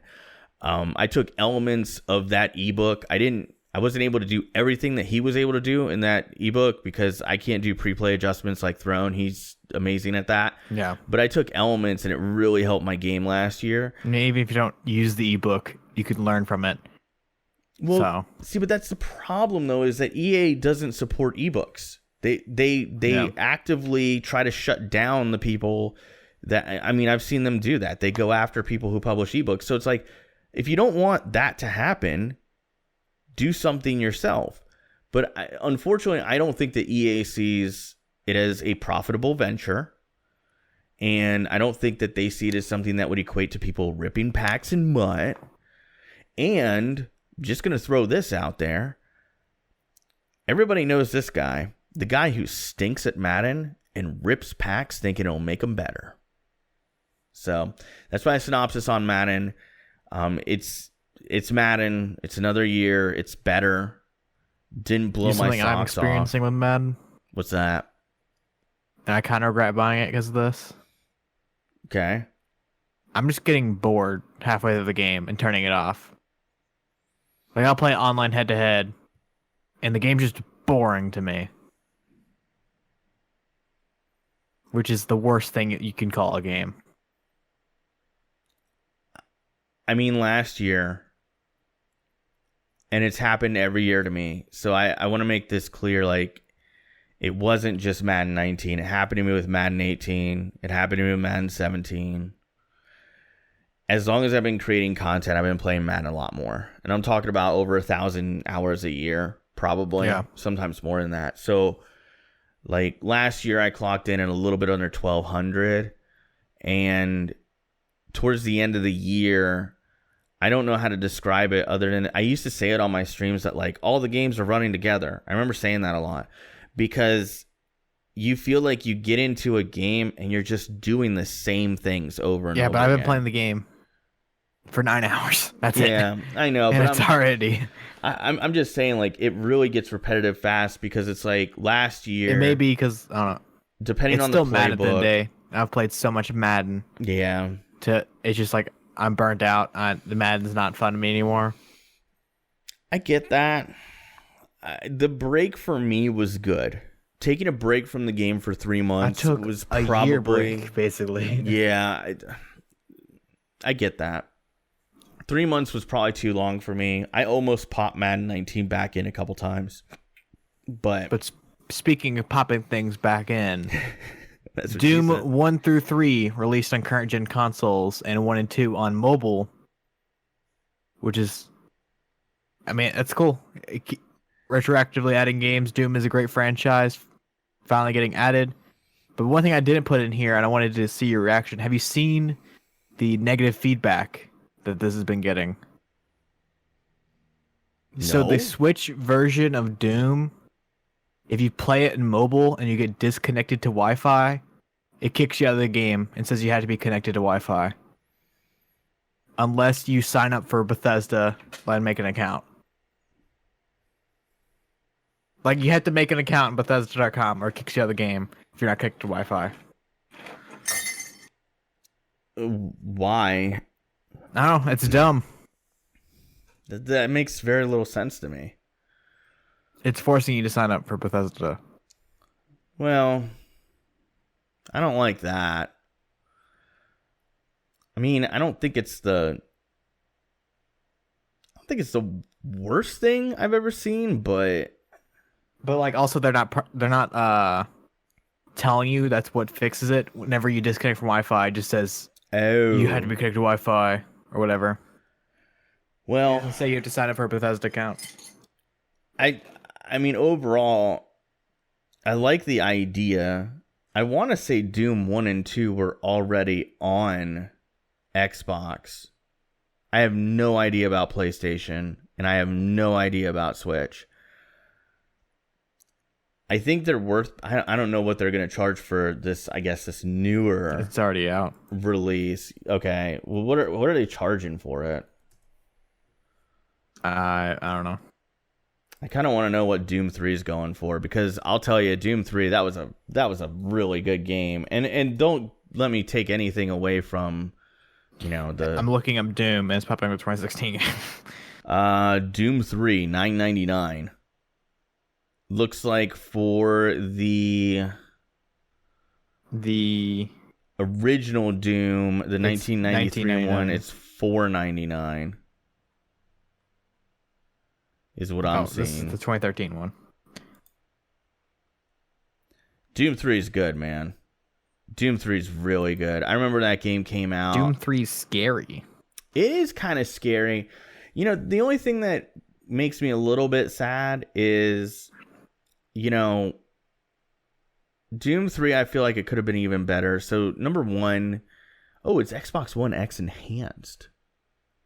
I took elements of that ebook. I wasn't able to do everything that he was able to do in that ebook because I can't do pre-play adjustments like Throne. He's amazing at that. Yeah. But I took elements and it really helped my game last year. And even if you don't use the ebook, you can learn from it. Well, see, but that's the problem though, is that EA doesn't support ebooks. They actively try to shut down the people that, I mean, I've seen them do that. They go after people who publish ebooks. So it's like, if you don't want that to happen, do something yourself. But unfortunately, I don't think that EA sees it as a profitable venture. And I don't think that they see it as something that would equate to people ripping packs and mutt. And just going to throw this out there. Everybody knows this guy, the guy who stinks at Madden and rips packs thinking it'll make them better. So that's my synopsis on Madden. It's Madden. It's another year. It's better. Didn't blow my socks off. Something I'm experiencing with Madden. What's that? And I kind of regret buying it because of this. Okay. I'm just getting bored halfway through the game and turning it off. Like, I'll play online head-to-head, and the game's just boring to me. Which is the worst thing you can call a game. I mean, last year, and it's happened every year to me, so I want to make this clear, like, it wasn't just Madden 19. It happened to me with Madden 18. It happened to me with Madden 17. As long as I've been creating content, I've been playing Madden a lot more. And I'm talking about over 1,000 hours a year, probably. Yeah. Sometimes more than that. So, like, last year I clocked in at a little bit under 1,200. And towards the end of the year, I don't know how to describe it other than I used to say it on my streams that, like, all the games are running together. I remember saying that a lot. Because you feel like you get into a game and you're just doing the same things over and over. Yeah, but I've been playing the game for 9 hours. That's it. Yeah, I know. And but it's already. I'm just saying, like, it really gets repetitive fast because it's like last year. It may be because, I don't know. Depending on the playbook. It's still Madden at the day. I've played so much Madden. Yeah. It's just like I'm burnt out. The Madden's not fun to me anymore. I get that. The break for me was good. Taking a break from the game for 3 months was probably a year break, basically. Yeah, I get that. 3 months was probably too long for me. I almost popped Madden 19 back in a couple times, but speaking of popping things back in, Doom 1 through 3 released on current gen consoles and 1 and 2 on mobile, which is, I mean, that's cool. Retroactively adding games. Doom is a great franchise, finally getting added. But one thing I didn't put in here, and I wanted to see your reaction. Have you seen the negative feedback that this has been getting? No. So the Switch version of Doom, if you play it in mobile and you get disconnected to Wi-Fi, it kicks you out of the game and says you have to be connected to Wi-Fi. Unless you sign up for Bethesda and make an account. Like, you have to make an account on Bethesda.com or it kicks you out of the game if you're not connected to Wi-Fi. Why? I don't know. It's dumb. That makes very little sense to me. It's forcing you to sign up for Bethesda. Well, I don't like that. I mean, I don't think it's the worst thing I've ever seen, but like, also they're not telling you that's what fixes it. Whenever you disconnect from Wi-Fi, it just says, "Oh, you had to be connected to Wi-Fi" or whatever. Well, say you have to sign up for a Bethesda account. I mean, overall, I like the idea. I want to say Doom 1 and 2 were already on Xbox. I have no idea about PlayStation, and I have no idea about Switch. I think they're worth... I don't know what they're going to charge for this, I guess, this newer... It's already out. ...release. Okay. Well, what are they charging for it? I don't know. I kind of want to know what Doom 3 is going for, because I'll tell you, Doom 3, that was a really good game. And don't let me take anything away from, the... I'm looking up Doom, and it's popping up 2016 game. Doom 3, $9.99. Looks like for the original Doom, the 1993 one, it's $4.99. Is what I'm seeing. This is the 2013 one. Doom 3 is good, man. Doom 3 is really good. I remember that game came out. Doom 3 is scary. It is kind of scary. The only thing that makes me a little bit sad is, Doom 3, I feel like it could have been even better. So, number one, it's Xbox One X enhanced.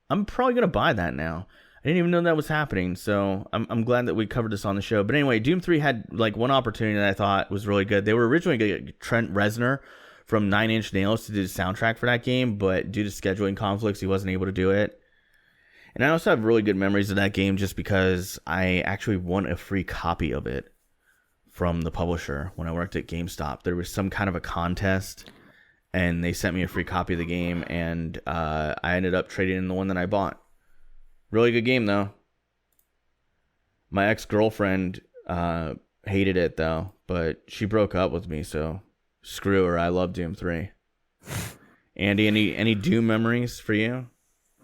I'm probably going to buy that now. I didn't even know that was happening, so I'm glad that we covered this on the show. But anyway, Doom 3 had like one opportunity that I thought was really good. They were originally going to get Trent Reznor from Nine Inch Nails to do the soundtrack for that game, but due to scheduling conflicts, he wasn't able to do it. And I also have really good memories of that game just because I actually won a free copy of it from the publisher when I worked at GameStop. There was some kind of a contest, and they sent me a free copy of the game, and I ended up trading in the one that I bought. Really good game, though. My ex-girlfriend hated it, though, but she broke up with me, so screw her. I love Doom 3. Andy, any Doom memories for you?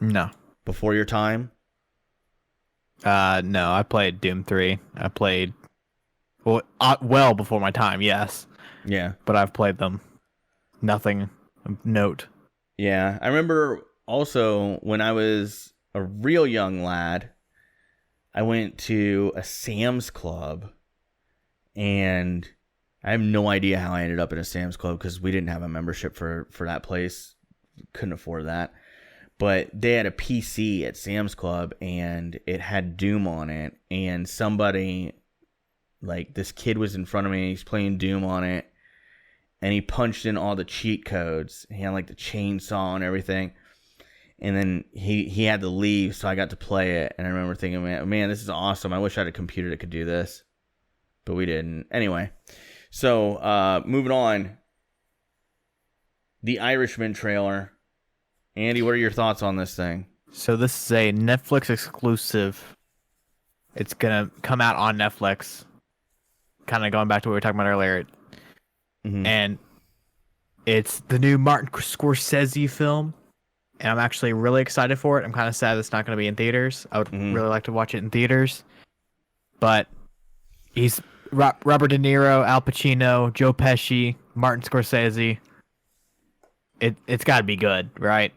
No. Before your time? No, I played Doom 3. I played well before my time, yes. Yeah. But I've played them. Nothing of note. Yeah. I remember also when I was a real young lad, I went to a Sam's Club, and I have no idea how I ended up in a Sam's Club because we didn't have a membership for that place. Couldn't afford that. But they had a PC at Sam's Club, and it had Doom on it, and somebody, like, this kid was in front of me, and he's playing Doom on it, and he punched in all the cheat codes. He had, like, the chainsaw and everything. And then he had to leave, so I got to play it. And I remember thinking, man, this is awesome. I wish I had a computer that could do this. But we didn't. Anyway, so moving on. The Irishman trailer. Andy, what are your thoughts on this thing? So this is a Netflix exclusive. It's going to come out on Netflix. Kind of going back to what we were talking about earlier. Mm-hmm. And it's the new Martin Scorsese film. And I'm actually really excited for it. I'm kind of sad it's not going to be in theaters. I would really like to watch it in theaters. But he's Robert De Niro, Al Pacino, Joe Pesci, Martin Scorsese. It's got to be good, right?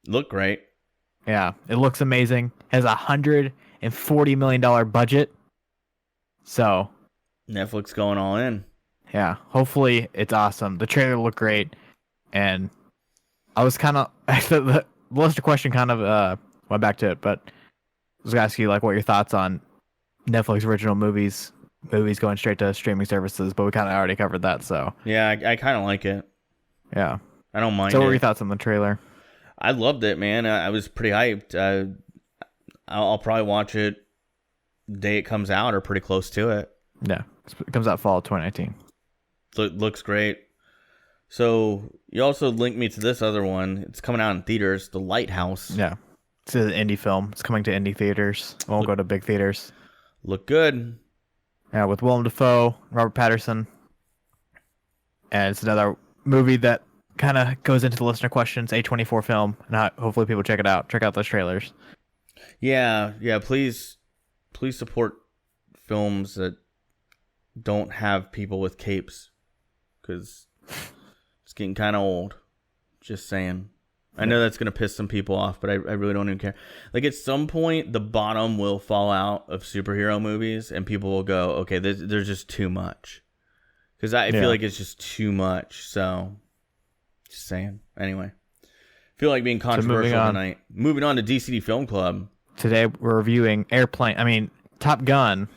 Look great. Yeah, it looks amazing. Has $140 million budget. So Netflix going all in. Yeah, hopefully it's awesome. The trailer looked great, and I was kind of the listener question kind of went back to it, but I was gonna ask you like what your thoughts on Netflix original movies going straight to streaming services, but we kind of already covered that. So yeah, I kind of like it. Yeah, I don't mind. So what were your thoughts on the trailer? I loved it, man. I was pretty hyped. I'll probably watch it the day it comes out or pretty close to it. Yeah, it comes out fall of 2019. So it looks great. So you also linked me to this other one. It's coming out in theaters, The Lighthouse. Yeah, it's an indie film. It's coming to indie theaters. It won't go to big theaters. Look good. Yeah, with Willem Dafoe, Robert Pattinson. And it's another movie that kind of goes into the listener questions, A24 film, and hopefully people check it out. Check out those trailers. Yeah, please support films that don't have people with capes, because it's getting kind of old. Just saying. I know that's going to piss some people off, but I really don't even care. Like, at some point, the bottom will fall out of superhero movies, and people will go, okay, there's just too much. Because I feel like it's just too much, so just saying. Anyway, feel like being controversial tonight. Moving on to DCD Film Club. Today we're reviewing Top Gun.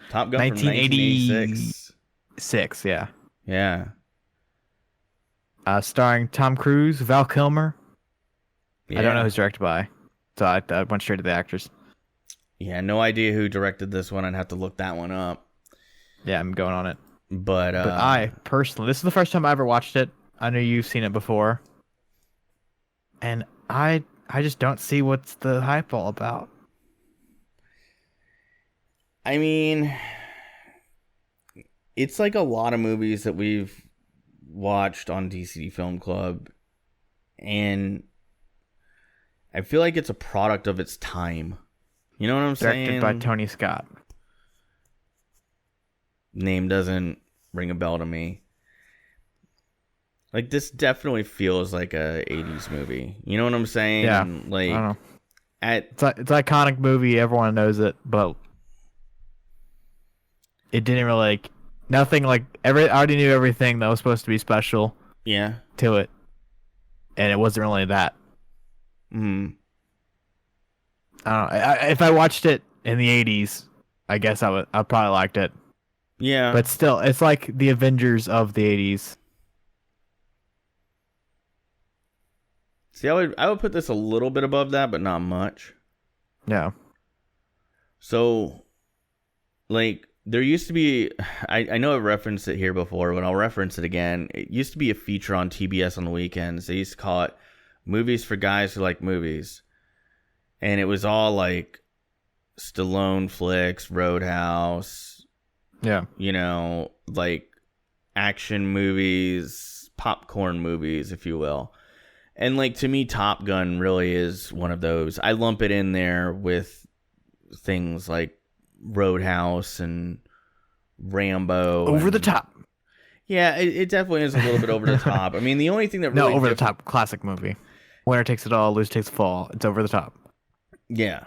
Top Gun 1986. Yeah. Yeah. Starring Tom Cruise, Val Kilmer. Yeah. I don't know who's directed by, so I went straight to the actors. Yeah, no idea who directed this one. I'd have to look that one up. Yeah, I'm going on it. But I personally, this is the first time I ever watched it. I know you've seen it before, and I just don't see what's the hype all about. I mean, it's like a lot of movies that we've watched on DCD Film Club, and I feel like it's a product of its time. You know what I'm saying? Directed by Tony Scott. Name doesn't ring a bell to me. Like, this definitely feels like a 80s movie. You know what I'm saying? Yeah. Like, I don't know. It's an iconic movie. Everyone knows it, but it didn't really like nothing. Like I already knew everything that was supposed to be special. Yeah. To it, and it wasn't really that. I don't know. If I watched it in the 80s, I guess I probably liked it. Yeah. But still, it's like the Avengers of the 80s. See, I would put this a little bit above that, but not much. Yeah. So, like, there used to be, I know I've referenced it here before, but I'll reference it again. It used to be a feature on TBS on the weekends. They used to call it Movies for Guys Who Like Movies. And it was all like Stallone flicks, Roadhouse. Yeah. You know, like action movies, popcorn movies, if you will. And like to me, Top Gun really is one of those. I lump it in there with things like Roadhouse and Rambo. Over the top. Yeah, it definitely is a little bit over the top. I mean, the only thing that really over the top classic movie. Winner takes it all, loser takes the fall. It's over the top. Yeah.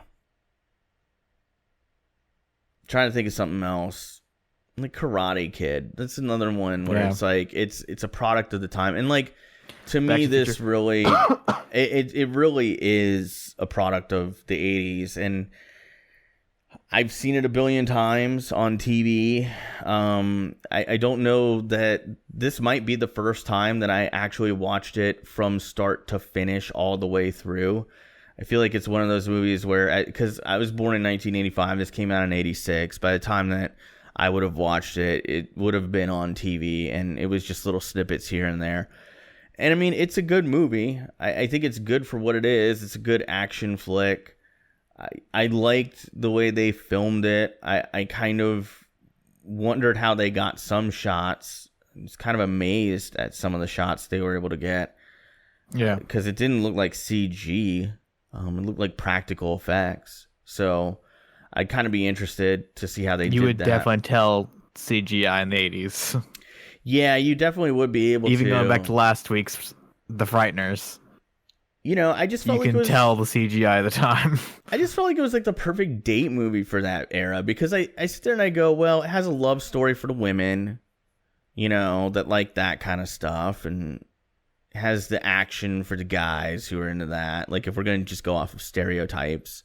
Trying to think of something else. Like Karate Kid. That's another one where it's like it's a product of the time. And like to me this really it really is a product of the 80s, and I've seen it a billion times on TV. I don't know that this might be the first time that I actually watched it from start to finish all the way through. I feel like it's one of those movies where, because I was born in 1985, this came out in 86. By the time that I would have watched it, it would have been on TV, and it was just little snippets here and there. And I mean, it's a good movie. I think it's good for what it is. It's a good action flick. I liked the way they filmed it. I kind of wondered how they got some shots. I was kind of amazed at some of the shots they were able to get. Yeah. Because it didn't look like CG. It looked like practical effects. So I'd kind of be interested to see how they did that. You would definitely tell CGI in the 80s. Yeah, you definitely would be able to. Even going back to last week's The Frighteners. You know, I just felt like you can tell the CGI at the time. I just felt like it was like the perfect date movie for that era, because I sit there and I go, well, it has a love story for the women, you know, that like that kind of stuff, and has the action for the guys who are into that. Like, if we're going to just go off of stereotypes.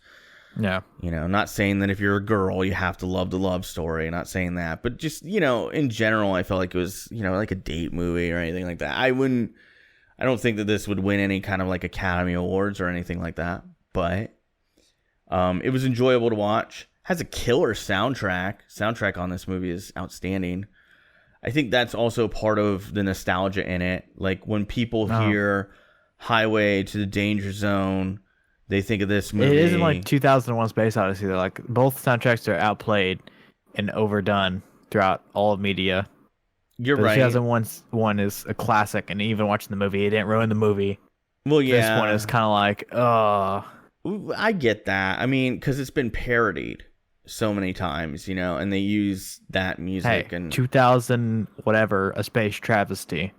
Yeah. You know, not saying that if you're a girl, you have to love the love story. Not saying that. But just, you know, in general, I felt like it was, you know, like a date movie or anything like that. I don't think that this would win any kind of like Academy Awards or anything like that. But it was enjoyable to watch. Has a killer soundtrack. Soundtrack on this movie is outstanding. I think that's also part of the nostalgia in it. Like, when people hear Highway to the Danger Zone, they think of this movie. It isn't like 2001 Space Odyssey. They're like, both soundtracks are outplayed and overdone throughout all of media. You're right. 2001 one is a classic, and even watching the movie, it didn't ruin the movie. Well, yeah. This one is kind of like, I get that. I mean, because it's been parodied so many times, you know, and they use that music. Hey, and 2000 whatever, A Space Travesty.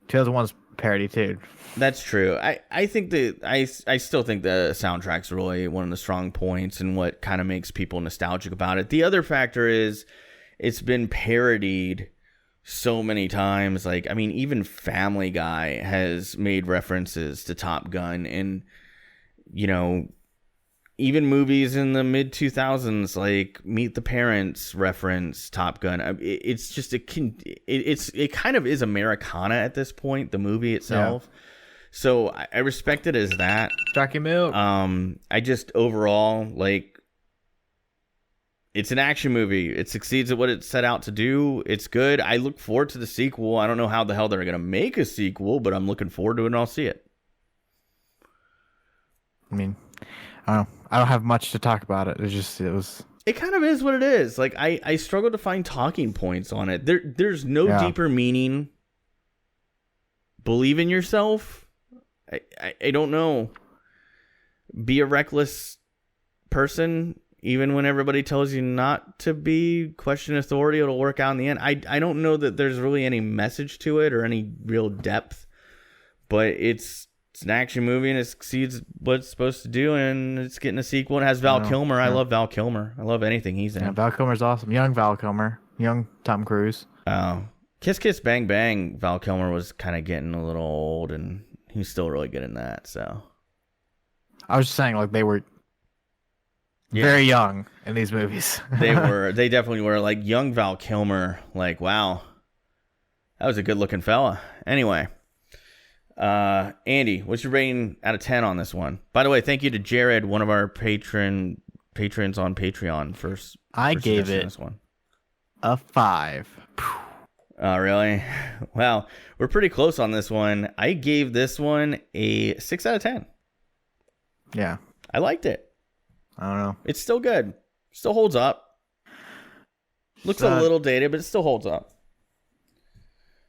2001's parody too. That's true. I think that I still think the soundtrack's really one of the strong points and what kind of makes people nostalgic about it. The other factor is it's been parodied so many times. Like, I mean, even Family Guy has made references to Top Gun, and, you know, even movies in the mid 2000s like Meet the Parents reference Top Gun. It's just it kind of is Americana at this point, the movie itself. Yeah. So I respect it as that. Jockey Milk. I just overall, like, it's an action movie. It succeeds at what it set out to do. It's good. I look forward to the sequel. I don't know how the hell they're gonna make a sequel, but I'm looking forward to it, and I'll see it. I mean, I don't have much to talk about it. It kind of is what it is. Like, I struggle to find talking points on it. There's no deeper meaning. Believe in yourself. I don't know. Be a reckless person, even when everybody tells you not to be. Question authority. It'll work out in the end. I don't know that there's really any message to it or any real depth, but it's an action movie, and it succeeds what it's supposed to do, and it's getting a sequel. It has Val Kilmer. I love Val Kilmer. I love anything he's in. Yeah, Val Kilmer's awesome. Young Val Kilmer. Young Tom Cruise. Oh. Kiss Kiss Bang Bang, Val Kilmer was kind of getting a little old, and he's still really good in that, so. I was just saying, like, they were very young in these movies. They definitely were. Like young Val Kilmer. Like, wow, that was a good looking fella. Anyway, Andy, what's your rating out of 10 on this one? By the way, thank you to Jarrod, one of our patrons on Patreon, for I gave it this one a 5. Oh, really? Wow, we're pretty close on this one. I gave this one a 6 out of 10. Yeah, I liked it. I don't know. It's still good. Still holds up. Looks a little dated, but it still holds up.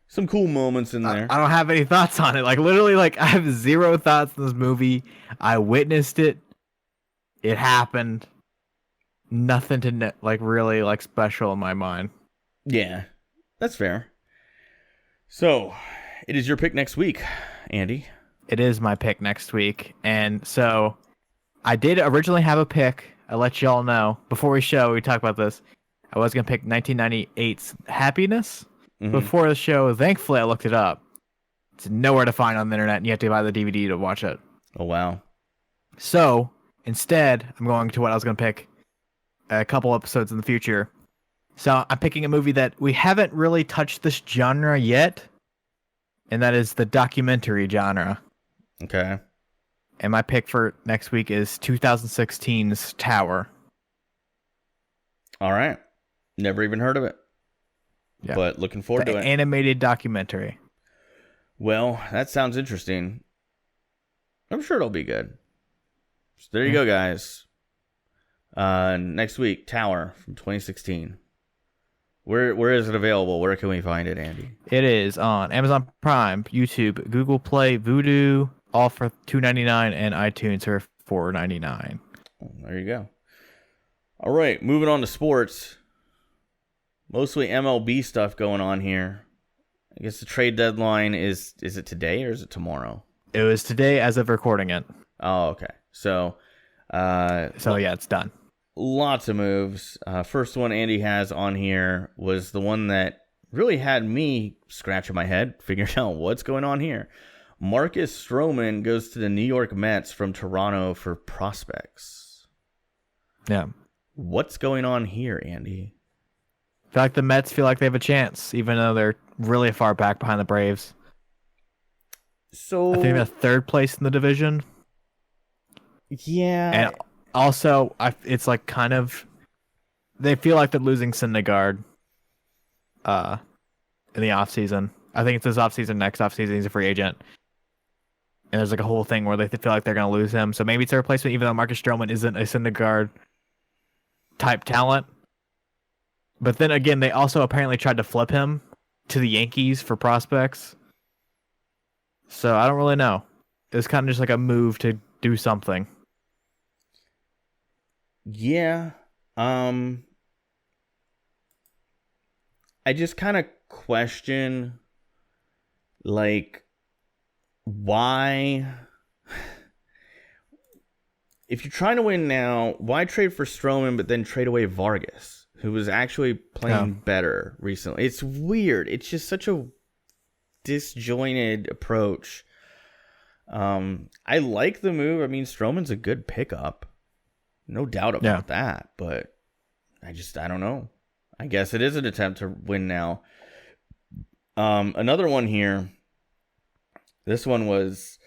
Some cool moments in there. I don't have any thoughts on it. Like, literally, like, I have 0 thoughts on this movie. I witnessed it. It happened. Nothing to, really, special in my mind. Yeah, that's fair. So, it is your pick next week, Andy. It is my pick next week. And so, I did originally have a pick. I'll let y'all know. Before we talk about this. I was going to pick 1998's Happiness. Before the show, thankfully, I looked it up. It's nowhere to find on the internet, and you have to buy the DVD to watch it. Oh, wow. So, instead, I'm going to what I was going to pick a couple episodes in the future. So, I'm picking a movie that we haven't really touched this genre yet, and that is the documentary genre. Okay. And my pick for next week is 2016's Tower. All right. Never even heard of it. Yeah. But looking forward to it. Animated documentary. Well, that sounds interesting. I'm sure it'll be good. So there you go, guys. Next week, Tower from 2016. Where is it available? Where can we find it, Andy? It is on Amazon Prime, YouTube, Google Play, Vudu, all for $2.99, and iTunes for $4.99. There you go. All right, moving on to sports. Mostly MLB stuff going on here. I guess the trade deadline is it today or is it tomorrow? It was today as of recording it. Oh, okay. So yeah, it's done. Lots of moves. First one Andy has on here was the one that really had me scratching my head, figuring out what's going on here. Marcus Stroman goes to the New York Mets from Toronto for prospects. Yeah. What's going on here, Andy? I feel like the Mets feel like they have a chance, even though they're really far back behind the Braves. So I think they're third place in the division. Yeah. And also, it's like kind of... They feel like they're losing Syndergaard in the offseason. I think it's this offseason, next offseason, he's a free agent. And there's like a whole thing where they feel like they're going to lose him. So maybe it's a replacement, even though Marcus Stroman isn't a Syndergaard type talent. But then again, they also apparently tried to flip him to the Yankees for prospects. So I don't really know. It was kind of just like a move to do something. Yeah. I just kind of question, like, why... If you're trying to win now, why trade for Stroman but then trade away Vargas, who was actually playing better recently? It's weird. It's just such a disjointed approach. I like the move. I mean, Stroman's a good pickup. No doubt about that. But I don't know. I guess it is an attempt to win now. Another one here. This one was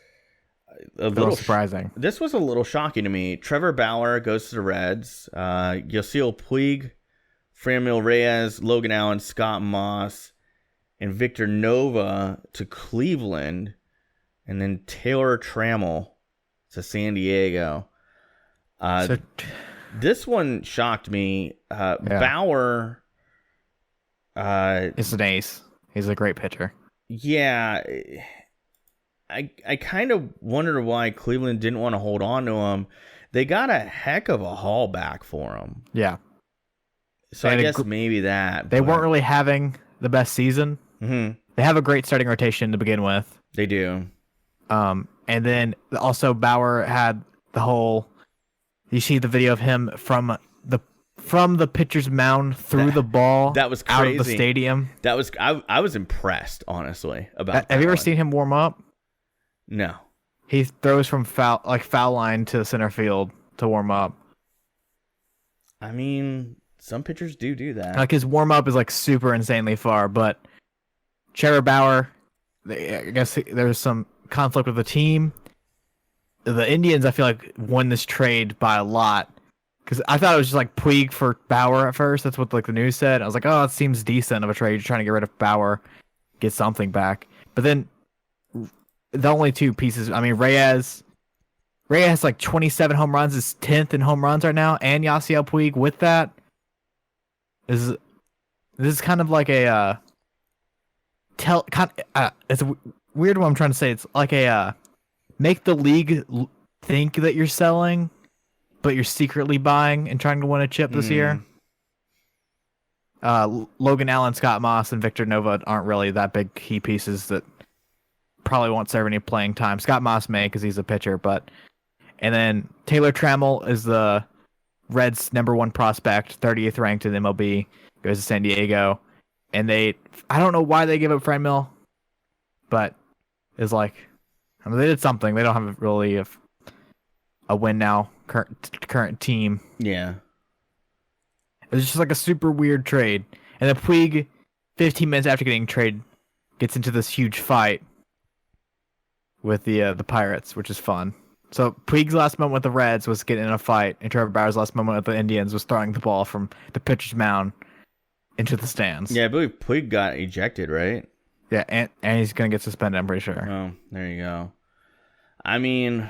a little surprising. This was a little shocking to me. Trevor Bauer goes to the Reds. Yasiel Puig, Franmil Reyes, Logan Allen, Scott Moss, and Victor Nova to Cleveland. And then Taylor Trammell to San Diego. This one shocked me. Bauer is an ace. He's a great pitcher. Yeah. I kind of wondered why Cleveland didn't want to hold on to him. They got a heck of a haul back for him. Yeah. So I guess maybe that. They weren't really having the best season. Mm-hmm. They have a great starting rotation to begin with. They do. And then also Bauer had the whole... You see the video of him from the pitcher's mound through the ball. That was crazy. Out of the stadium. That was I was impressed, honestly, about that. Have you ever seen him warm up? No. He throws from foul line to center field to warm up. I mean, some pitchers do that. Like his warm up is like super insanely far, but Trevor Bauer, I guess there's some conflict with the team. The Indians, I feel like, won this trade by a lot. Because I thought it was just like Puig for Bauer at first. That's what like the news said. I was like, oh, it seems decent of a trade. You're trying to get rid of Bauer, get something back. But then the only two pieces, I mean, Reyes has like 27 home runs, is 10th in home runs right now, and Yasiel Puig with that. This is kind of like a it's weird what I'm trying to say. It's like a make the league think that you're selling, but you're secretly buying and trying to win a chip this year. Logan Allen, Scott Moss, and Victor Nova aren't really that big key pieces that probably won't serve any playing time. Scott Moss may because he's a pitcher, and then Taylor Trammell is the Reds' #1 prospect, 30th ranked in MLB, goes to San Diego, and I don't know why they give up Franmil, but it's like, I mean, they did something. They don't have really a win now current team. Yeah. It was just like a super weird trade. And then Puig, 15 minutes after getting traded, gets into this huge fight with the Pirates, which is fun. So Puig's last moment with the Reds was getting in a fight, and Trevor Bauer's last moment with the Indians was throwing the ball from the pitcher's mound into the stands. Yeah, I believe Puig got ejected, right? Yeah, and he's going to get suspended, I'm pretty sure. Oh, there you go. I mean,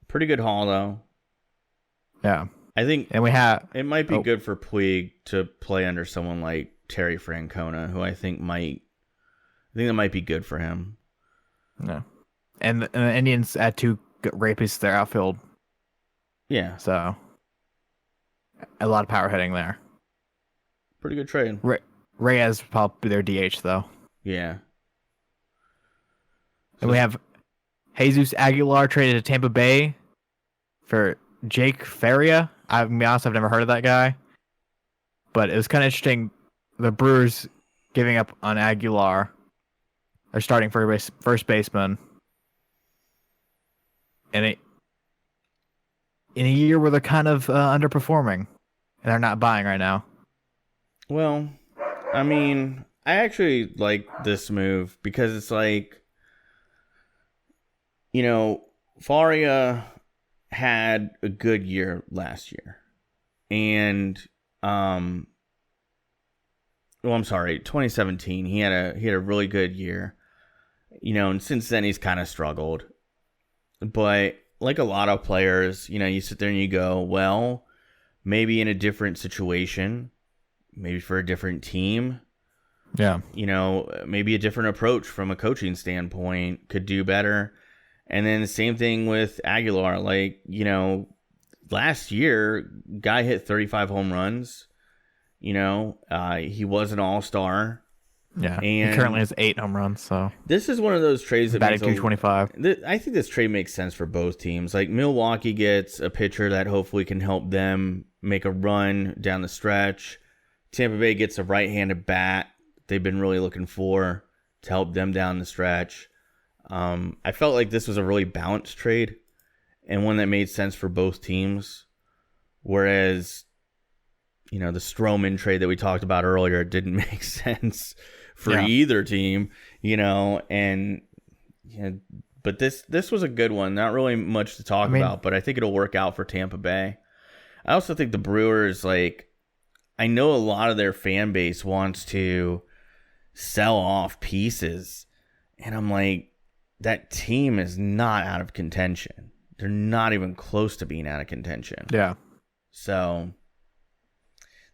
pretty good haul, though. Yeah. I think it might be Oh. good for Puig to play under someone like Terry Francona, who I think that might be good for him. Yeah. And the Indians add 2 rapists to their outfield. Yeah. So, a lot of power hitting there. Pretty good trade. Reyes will probably be their DH, though. Yeah. And we have Jesus Aguilar traded to Tampa Bay for Jake Faria. I'll be honest, I've never heard of that guy. But it was kind of interesting. The Brewers giving up on Aguilar. They're starting first baseman. And in a year where they're kind of underperforming. And they're not buying right now. Well, I mean, I actually like this move because it's like, Faria had a good year last year. And, I'm sorry, 2017, he had a really good year. And since then he's kind of struggled. But like a lot of players, you sit there and you go, well, maybe in a different situation, maybe for a different team. Yeah. Maybe a different approach from a coaching standpoint could do better. And then the same thing with Aguilar. Like, last year, guy hit 35 home runs. He was an all-star. Yeah. And he currently has 8 home runs, so. This is one of those trades that batting .225. I think this trade makes sense for both teams. Like, Milwaukee gets a pitcher that hopefully can help them make a run down the stretch. Tampa Bay gets a right-handed bat they've been really looking for to help them down the stretch. I felt like this was a really balanced trade and one that made sense for both teams. Whereas, the Stroman trade that we talked about earlier didn't make sense for either team, but this was a good one. Not really much to talk about, but I think it'll work out for Tampa Bay. I also think the Brewers, I know a lot of their fan base wants to sell off pieces, and I'm like, that team is not out of contention. They're not even close to being out of contention. Yeah. So,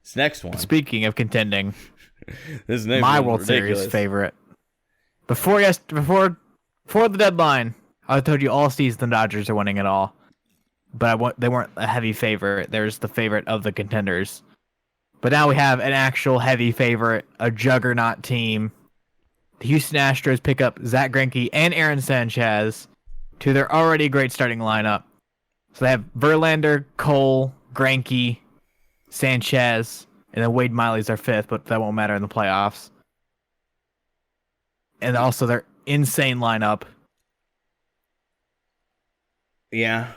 this next one. Speaking of contending, this next my one's World ridiculous. Series favorite. Before the deadline, I told you all season the Dodgers are winning it all, but they weren't a heavy favorite. There's the favorite of the contenders. But now we have an actual heavy favorite, a juggernaut team. The Houston Astros pick up Zach Greinke and Aaron Sanchez to their already great starting lineup. So they have Verlander, Cole, Greinke, Sanchez, and then Wade Miley's their 5th, but that won't matter in the playoffs. And also their insane lineup. Yeah.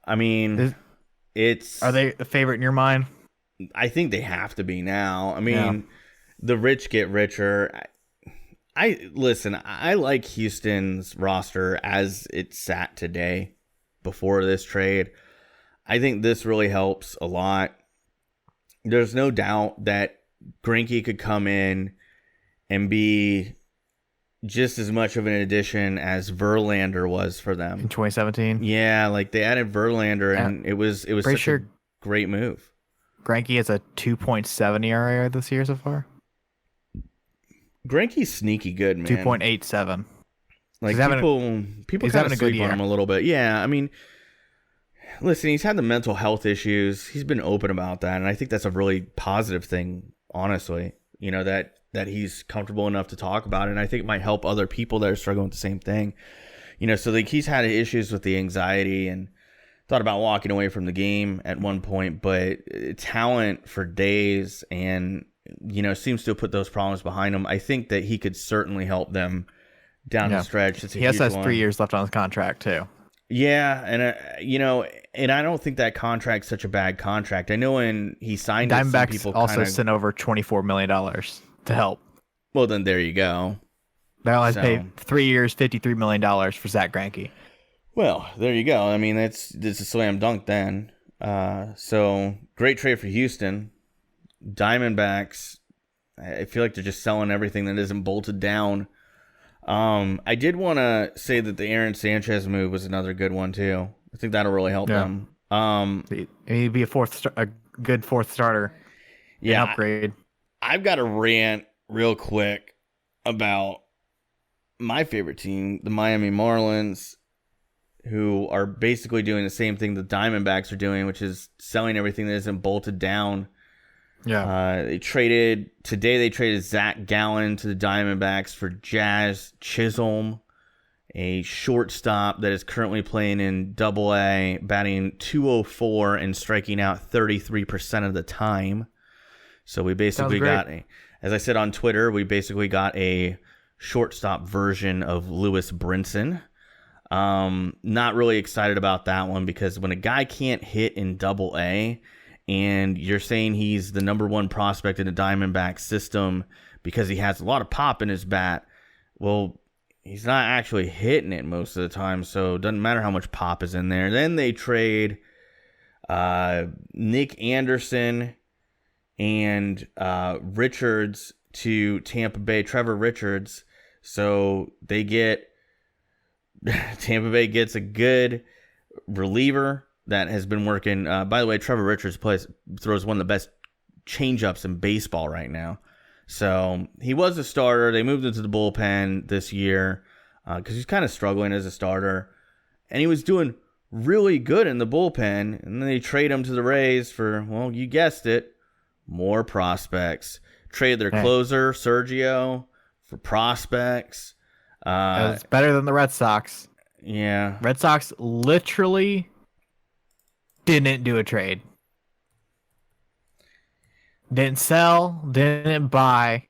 I mean, are they a favorite in your mind? I think they have to be now. I mean, the rich get richer. Listen, I like Houston's roster as it sat today before this trade. I think this really helps a lot. There's no doubt that Greinke could come in and be just as much of an addition as Verlander was for them in 2017. Yeah, like they added Verlander, and it was such a great move. Greinke has a 2.7 ERA this year so far. Greinke's sneaky good, man. 2.87. Like people kind of sleep on him a little bit. Yeah, I mean, listen, he's had the mental health issues. He's been open about that, and I think that's a really positive thing, honestly. You know, that he's comfortable enough to talk about it, and I think it might help other people that are struggling with the same thing. You know, so like he's had issues with the anxiety and thought about walking away from the game at one point, but talent for days and, you know, seems to have put those problems behind him. I think that he could certainly help them down the stretch. He has 3 years left on his contract too. Yeah, and you know, and I don't think that contract's such a bad contract. I know when he signed it, some people also sent over $24 million to help. Well, then there you go. They only paid 3 years, $53 million for Zach Greinke. Well, there you go. I mean, it's a slam dunk then. So great trade for Houston. Diamondbacks, I feel like they're just selling everything that isn't bolted down. I did want to say that the Aaron Sanchez move was another good one too. I think that'll really help them. He'd be a good fourth starter. Yeah, upgrade. I've got a rant real quick about my favorite team, the Miami Marlins, who are basically doing the same thing the Diamondbacks are doing, which is selling everything that isn't bolted down. Yeah. They traded Zach Gallen to the Diamondbacks for Jazz Chisholm, a shortstop that is currently playing in Double-A, batting .204 and striking out 33% of the time. So we basically got as I said on Twitter, we basically got a shortstop version of Lewis Brinson. Not really excited about that one because when a guy can't hit in Double-A and you're saying he's the number one prospect in the Diamondback system because he has a lot of pop in his bat, well, he's not actually hitting it most of the time, so it doesn't matter how much pop is in there. Then they trade Nick Anderson and Richards to Tampa Bay, Trevor Richards. So they get Tampa Bay gets a good reliever that has been working. By the way, Trevor Richards throws one of the best changeups in baseball right now. So he was a starter. They moved into the bullpen this year because he's kind of struggling as a starter. And he was doing really good in the bullpen. And then they trade him to the Rays for, well, you guessed it, more prospects. Trade their closer, Sergio, for prospects. It's better than the Red Sox. Yeah. Red Sox literally didn't do a trade. Didn't sell, didn't buy,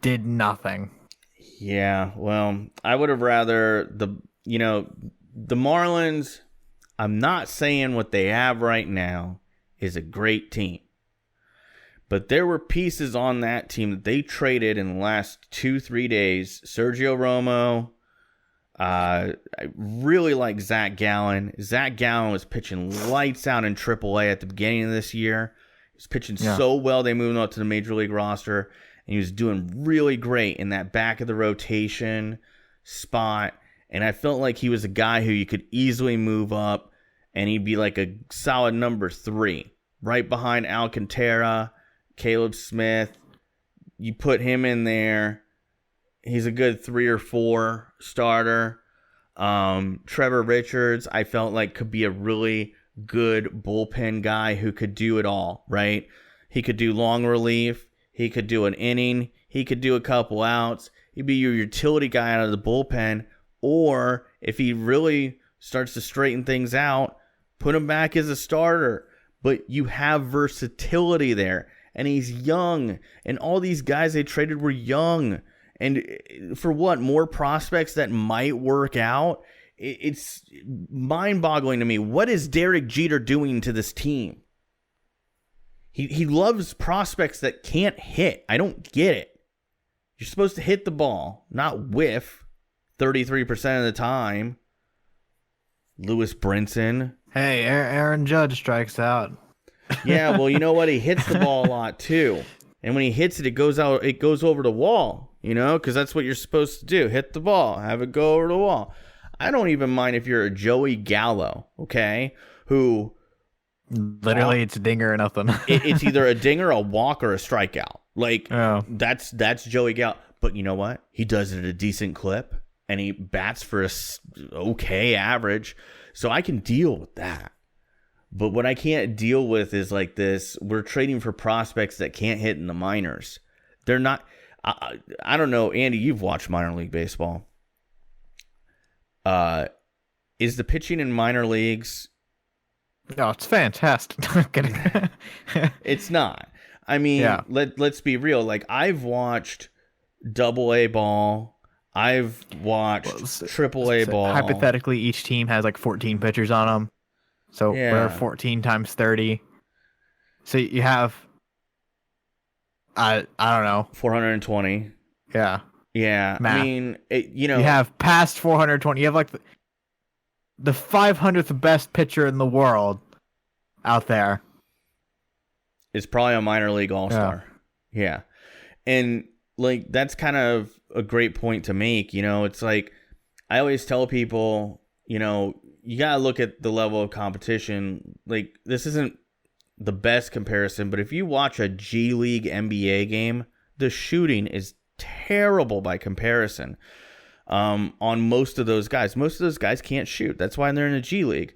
did nothing. Yeah, well, I would have rather the Marlins, I'm not saying what they have right now is a great team. But there were pieces on that team that they traded in the last 2-3 days. Sergio Romo. I really like Zach Gallen. Zach Gallen was pitching lights out in AAA at the beginning of this year. He was pitching so well. They moved him up to the major league roster. And he was doing really great in that back of the rotation spot. And I felt like he was a guy who you could easily move up. And he'd be like a solid number 3. Right behind Alcantara. Caleb Smith, you put him in there. He's a good 3 or 4 starter. Trevor Richards, I felt like could be a really good bullpen guy who could do it all, right? He could do long relief. He could do an inning. He could do a couple outs. He'd be your utility guy out of the bullpen. Or if he really starts to straighten things out, put him back as a starter. But you have versatility there. And he's young. And all these guys they traded were young. And for what? More prospects that might work out? it's mind-boggling to me. What is Derek Jeter doing to this team? He loves prospects that can't hit. I don't get it. You're supposed to hit the ball, not whiff 33% of the time. Lewis Brinson. Hey, Aaron Judge strikes out. Yeah, well, you know what? He hits the ball a lot too. And when he hits it, it goes out. It goes over the wall, because that's what you're supposed to do. Hit the ball. Have it go over the wall. I don't even mind if you're a Joey Gallo, okay, who... Literally, it's a dinger or nothing. It's either a dinger, a walk, or a strikeout. That's Joey Gallo. But you know what? He does it at a decent clip, and he bats for a okay average. So I can deal with that. But what I can't deal with is like this. We're trading for prospects that can't hit in the minors. They're not. I don't know, Andy. You've watched minor league baseball. Is the pitching in minor leagues? No, it's fantastic. I'm kidding. It's not. I mean, let's be real. Like, I've watched Double-A ball. I've watched Triple-A ball. Hypothetically, each team has like 14 pitchers on them. So we're 14 times 30. So you have, I don't know. 420. Yeah. Yeah. Math. I mean, you have past 420. You have like the 500th best pitcher in the world out there. It's probably a minor league all-star. Yeah. And like, that's kind of a great point to make. It's like, I always tell people, you got to look at the level of competition. Like, this isn't the best comparison, but if you watch a G League NBA game, the shooting is terrible by comparison. On most of those guys. Most of those guys can't shoot. That's why they're in the G League.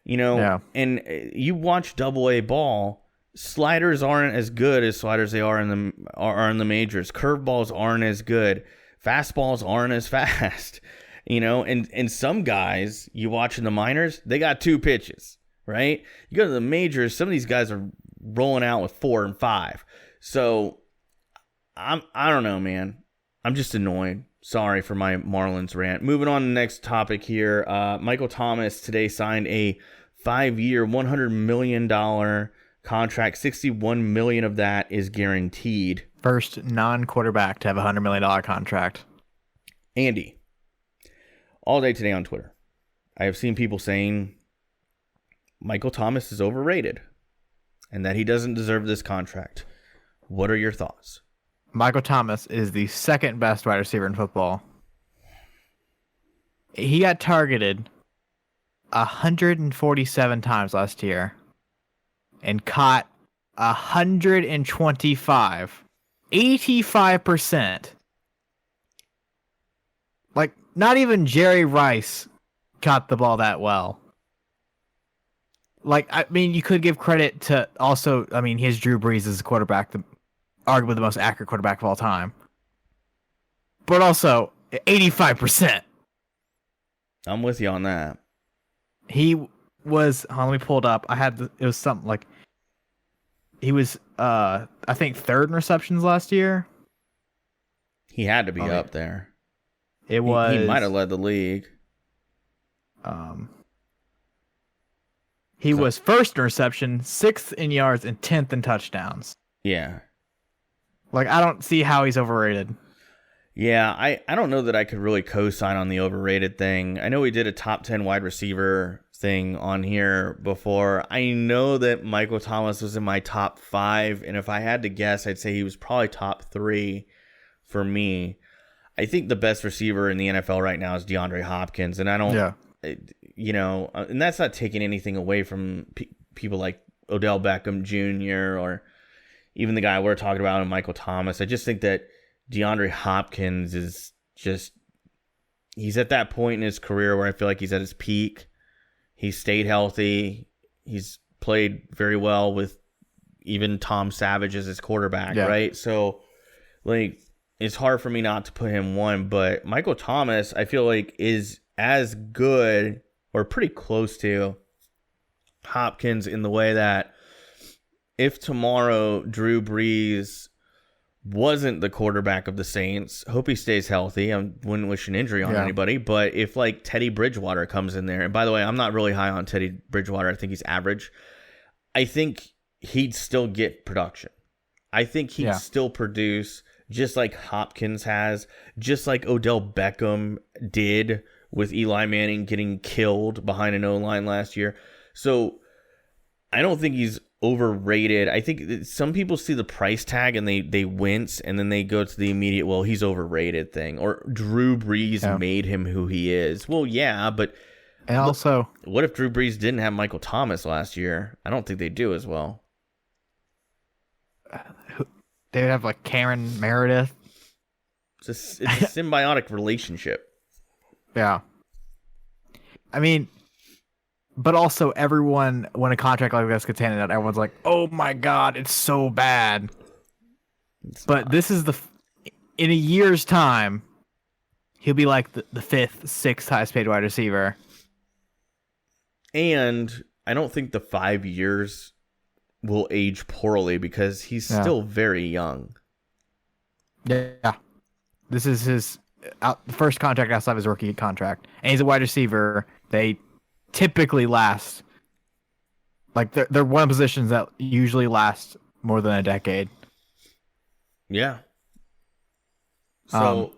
And you watch Double-A ball, sliders aren't as good as sliders they are in the majors. Curveballs aren't as good. Fastballs aren't as fast. And some guys you watch in the minors, they got 2 pitches, right? You go to the majors, some of these guys are rolling out with 4 and 5. So I don't know, man. I'm just annoyed. Sorry for my Marlins rant. Moving on to the next topic here. Michael Thomas today signed a 5-year, $100 million contract. $61 million of that is guaranteed. First non-quarterback to have a $100 million contract. Andy, all day today on Twitter, I have seen people saying Michael Thomas is overrated and that he doesn't deserve this contract. What are your thoughts? Michael Thomas is the second best wide receiver in football. He got targeted 147 times last year and caught 125. 85%. Like, not even Jerry Rice caught the ball that well. Like, I mean, you could give credit to also, I mean, his Drew Brees as a quarterback, arguably the most accurate quarterback of all time. But also, 85%. I'm with you on that. He was, let me pull it up. It was something like, he was, I think, 3rd in receptions last year. He had to be up there. It was. He might have led the league. He was 1st in reception, 6th in yards, and 10th in touchdowns. Yeah. Like, I don't see how he's overrated. Yeah, I don't know that I could really co-sign on the overrated thing. I know we did a top 10 wide receiver thing on here before. I know that Michael Thomas was in my top 5, and if I had to guess, I'd say he was probably top 3 for me. I think the best receiver in the NFL right now is DeAndre Hopkins, and I don't, and that's not taking anything away from people like Odell Beckham Jr. or even the guy we're talking about, Michael Thomas. I just think that DeAndre Hopkins is just, he's at that point in his career where I feel like he's at his peak. He's stayed healthy. He's played very well with even Tom Savage as his quarterback, right? So, like, it's hard for me not to put him 1, but Michael Thomas, I feel like, is as good or pretty close to Hopkins in the way that if tomorrow Drew Brees wasn't the quarterback of the Saints. Hope he stays healthy. I wouldn't wish an injury on anybody. But if like Teddy Bridgewater comes in there, and by the way, I'm not really high on Teddy Bridgewater. I think he's average. I think he'd still get production. I think he'd still produce just like Hopkins has, just like Odell Beckham did with Eli Manning getting killed behind an O-line last year. So I don't think he's overrated. I think some people see the price tag and they wince, and then they go to the immediate, well, he's overrated thing. Or Drew Brees made him who he is. Well, yeah, but and also, what if Drew Brees didn't have Michael Thomas last year? I don't think they do as well. They would have like Cameron Meredith. It's a symbiotic relationship. Yeah. I mean, but also everyone, when a contract like this gets handed out, everyone's like, oh my God, it's so bad. But this is in a year's time, he'll be like the fifth, sixth highest paid wide receiver. And I don't think the 5 years will age poorly because he's still very young. Yeah. This is his first contract outside of his rookie contract. And he's a wide receiver. They typically last, like, they're one of the positions that usually last more than a decade. Yeah. So,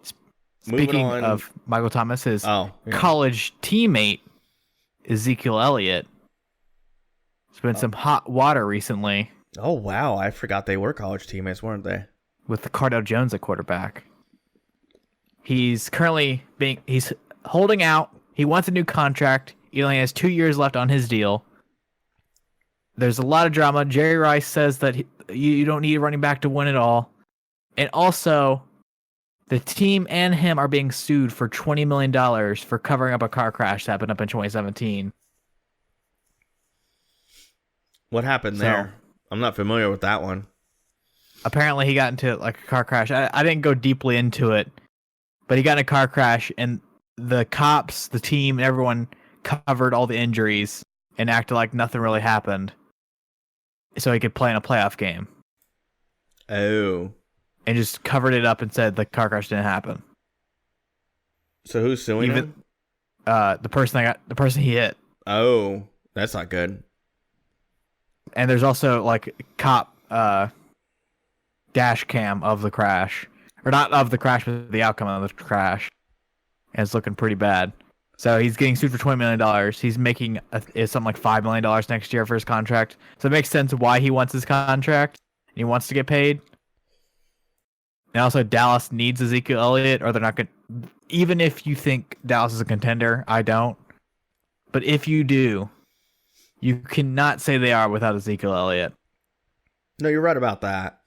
speaking of Michael Thomas, his college teammate, Ezekiel Elliott, it's been some hot water recently. Oh, wow. I forgot they were college teammates, weren't they? With the Cardell Jones at quarterback. He's currently he's holding out. He wants a new contract. He only has 2 years left on his deal. There's a lot of drama. Jerry Rice says that you don't need a running back to win it all. And also, the team and him are being sued for $20 million for covering up a car crash that happened up in 2017. What happened there? I'm not familiar with that one. Apparently, he got into like a car crash. I didn't go deeply into it, but he got in a car crash, and the cops, the team, everyone covered all the injuries and acted like nothing really happened, so he could play in a playoff game. Oh. And just covered it up and said the car crash didn't happen. So who's suing him? The person he hit. Oh, that's not good. And there's also like cop dash cam of the crash, or not of the crash, but the outcome of the crash, and it's looking pretty bad. So he's getting sued for $20 million. He's making something like $5 million next year for his contract. So it makes sense why he wants his contract. He wants to get paid. And also, Dallas needs Ezekiel Elliott, or they're not going to. Even if you think Dallas is a contender, I don't. But if you do, you cannot say they are without Ezekiel Elliott. No, you're right about that.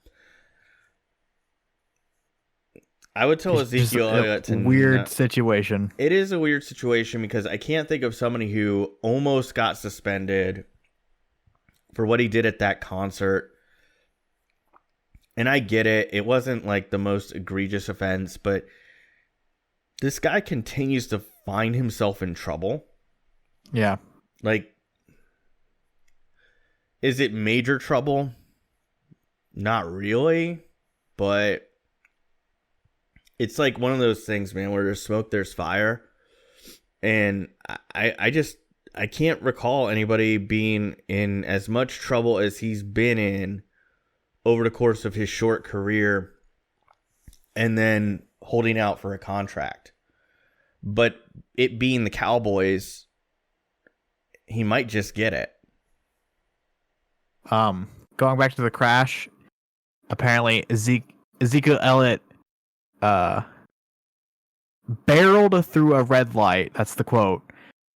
I would tell Ezekiel Elliott to weird situation. It is a weird situation because I can't think of somebody who almost got suspended for what he did at that concert. And I get it. It wasn't like the most egregious offense, but this guy continues to find himself in trouble. Yeah. Like, is it major trouble? Not really, but it's like one of those things, man, where there's smoke, there's fire. And I can't recall anybody being in as much trouble as he's been in over the course of his short career and then holding out for a contract. But it being the Cowboys, he might just get it. Going back to the crash, apparently Ezekiel Elliott barreled through a red light. That's the quote,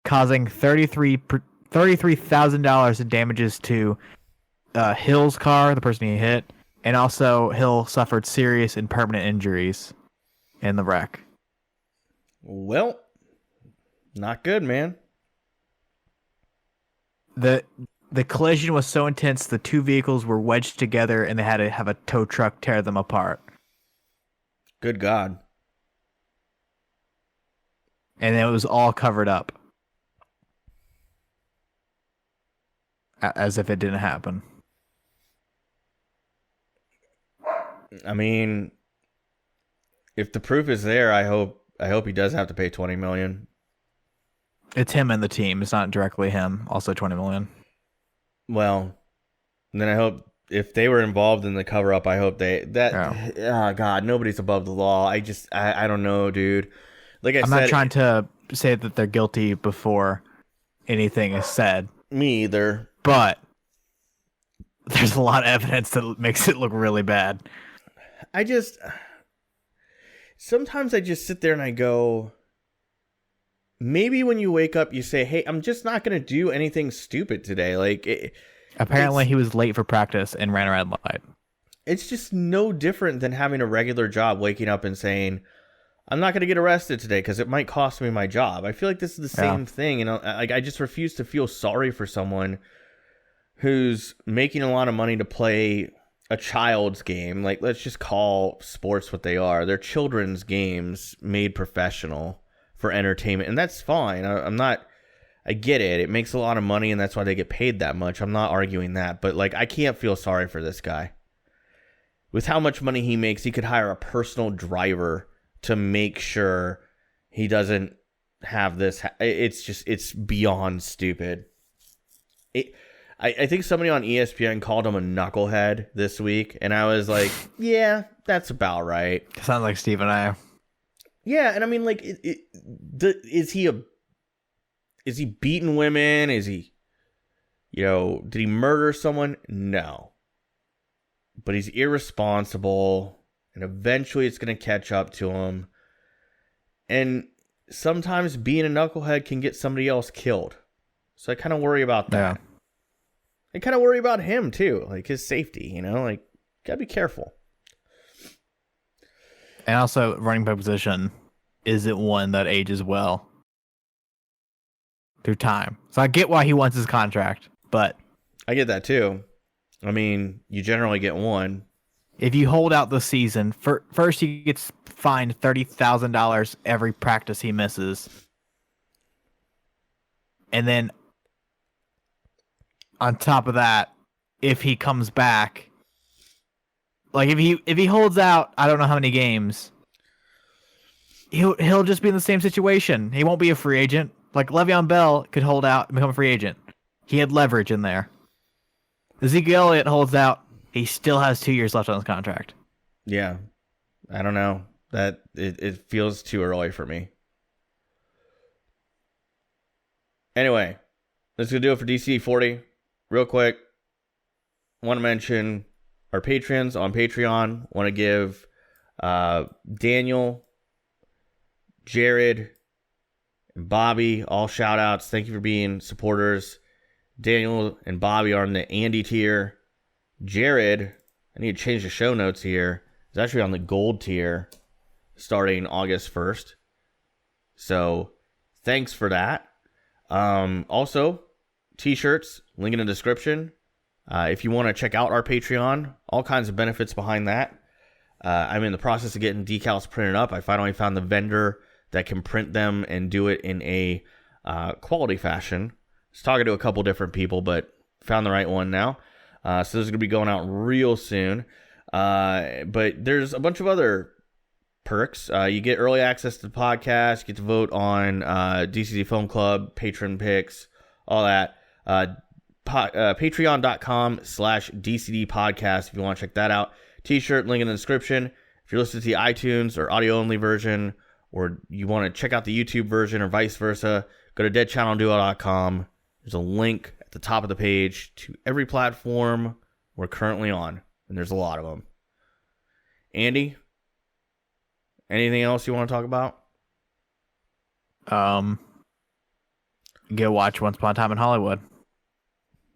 causing $33,000 in damages to Hill's car, the person he hit, and also Hill suffered serious and permanent injuries in the wreck. Well, not good, man. The collision was so intense the two vehicles were wedged together and they had to have a tow truck tear them apart. Good God. And it was all covered up. As if it didn't happen. I mean, if the proof is there, I hope he does have to pay $20 million. It's him and the team. It's not directly him. Also $20 million. Well, then I hope if they were involved in the cover up, I hope oh God, nobody's above the law. I don't know, dude. Like I'm not trying to say that they're guilty before anything is said. Me either. But there's a lot of evidence that makes it look really bad. Sometimes I just sit there and I go, maybe when you wake up, you say, hey, I'm just not going to do anything stupid today. Like, apparently he was late for practice and ran a red light. It's just no different than having a regular job, waking up and saying, I'm not going to get arrested today because it might cost me my job. I feel like this is the same thing. You know, like, I just refuse to feel sorry for someone who's making a lot of money to play a child's game. Like, let's just call sports what they are. They're children's games made professional for entertainment, and that's fine. I get it. It makes a lot of money, and that's why they get paid that much. I'm not arguing that, but like, I can't feel sorry for this guy. With how much money he makes, he could hire a personal driver to make sure he doesn't have this. It's beyond stupid. I think somebody on ESPN called him a knucklehead this week, and I was like, yeah, that's about right. Sounds like Steve and I. Yeah, and I mean, like, is he beating women? Is he, did he murder someone? No. But he's irresponsible, and eventually it's going to catch up to him. And sometimes being a knucklehead can get somebody else killed. So I kind of worry about that. Yeah. I kind of worry about him, too, like his safety, like, gotta be careful. And also, running back position isn't one that ages well through time. So I get why he wants his contract, but... I get that, too. I mean, you generally get one. If you hold out the season, first he gets fined $30,000 every practice he misses. And then, on top of that, if he comes back... Like, if he holds out, I don't know how many games, he'll just be in the same situation. He won't be a free agent. Like, Le'Veon Bell could hold out and become a free agent. He had leverage in there. Ezekiel Elliott holds out. He still has 2 years left on his contract. Yeah. I don't know. That it feels too early for me. Anyway, that's going to do it for DCD 40. Real quick, want to mention our patrons on Patreon. Want to give Daniel, Jarrod, and Bobby all shout outs. Thank you for being supporters. Daniel and Bobby are in the Andy tier. Jarrod, I need to change the show notes here, is actually on the gold tier starting August 1st. So thanks for that. Also, t-shirts, link in the description. If you want to check out our Patreon, all kinds of benefits behind that. I'm in the process of getting decals printed up. I finally found the vendor that can print them and do it in a quality fashion. I was talking to a couple different people, but found the right one now. So this is going to be going out real soon. But there's a bunch of other perks. You get early access to the podcast. You get to vote on DCD Film Club, patron picks, all that. Patreon.com/DCD podcast if you want to check that out. T-shirt, link in the description. If you're listening to the iTunes or audio-only version, or you want to check out the YouTube version or vice versa, go to deadchannelduo.com. There's a link at the top of the page to every platform we're currently on, and there's a lot of them. Andy, anything else you want to talk about? Go watch Once Upon a Time in Hollywood.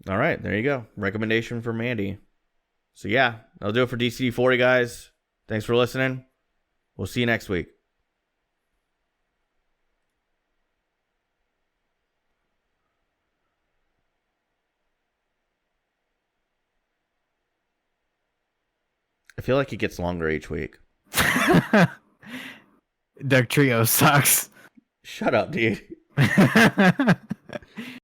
All right, there you go. Recommendation from Andy. So yeah, that'll do it for DCD 40, guys. Thanks for listening. We'll see you next week. I feel like it gets longer each week. Doug Trio sucks. Shut up, dude.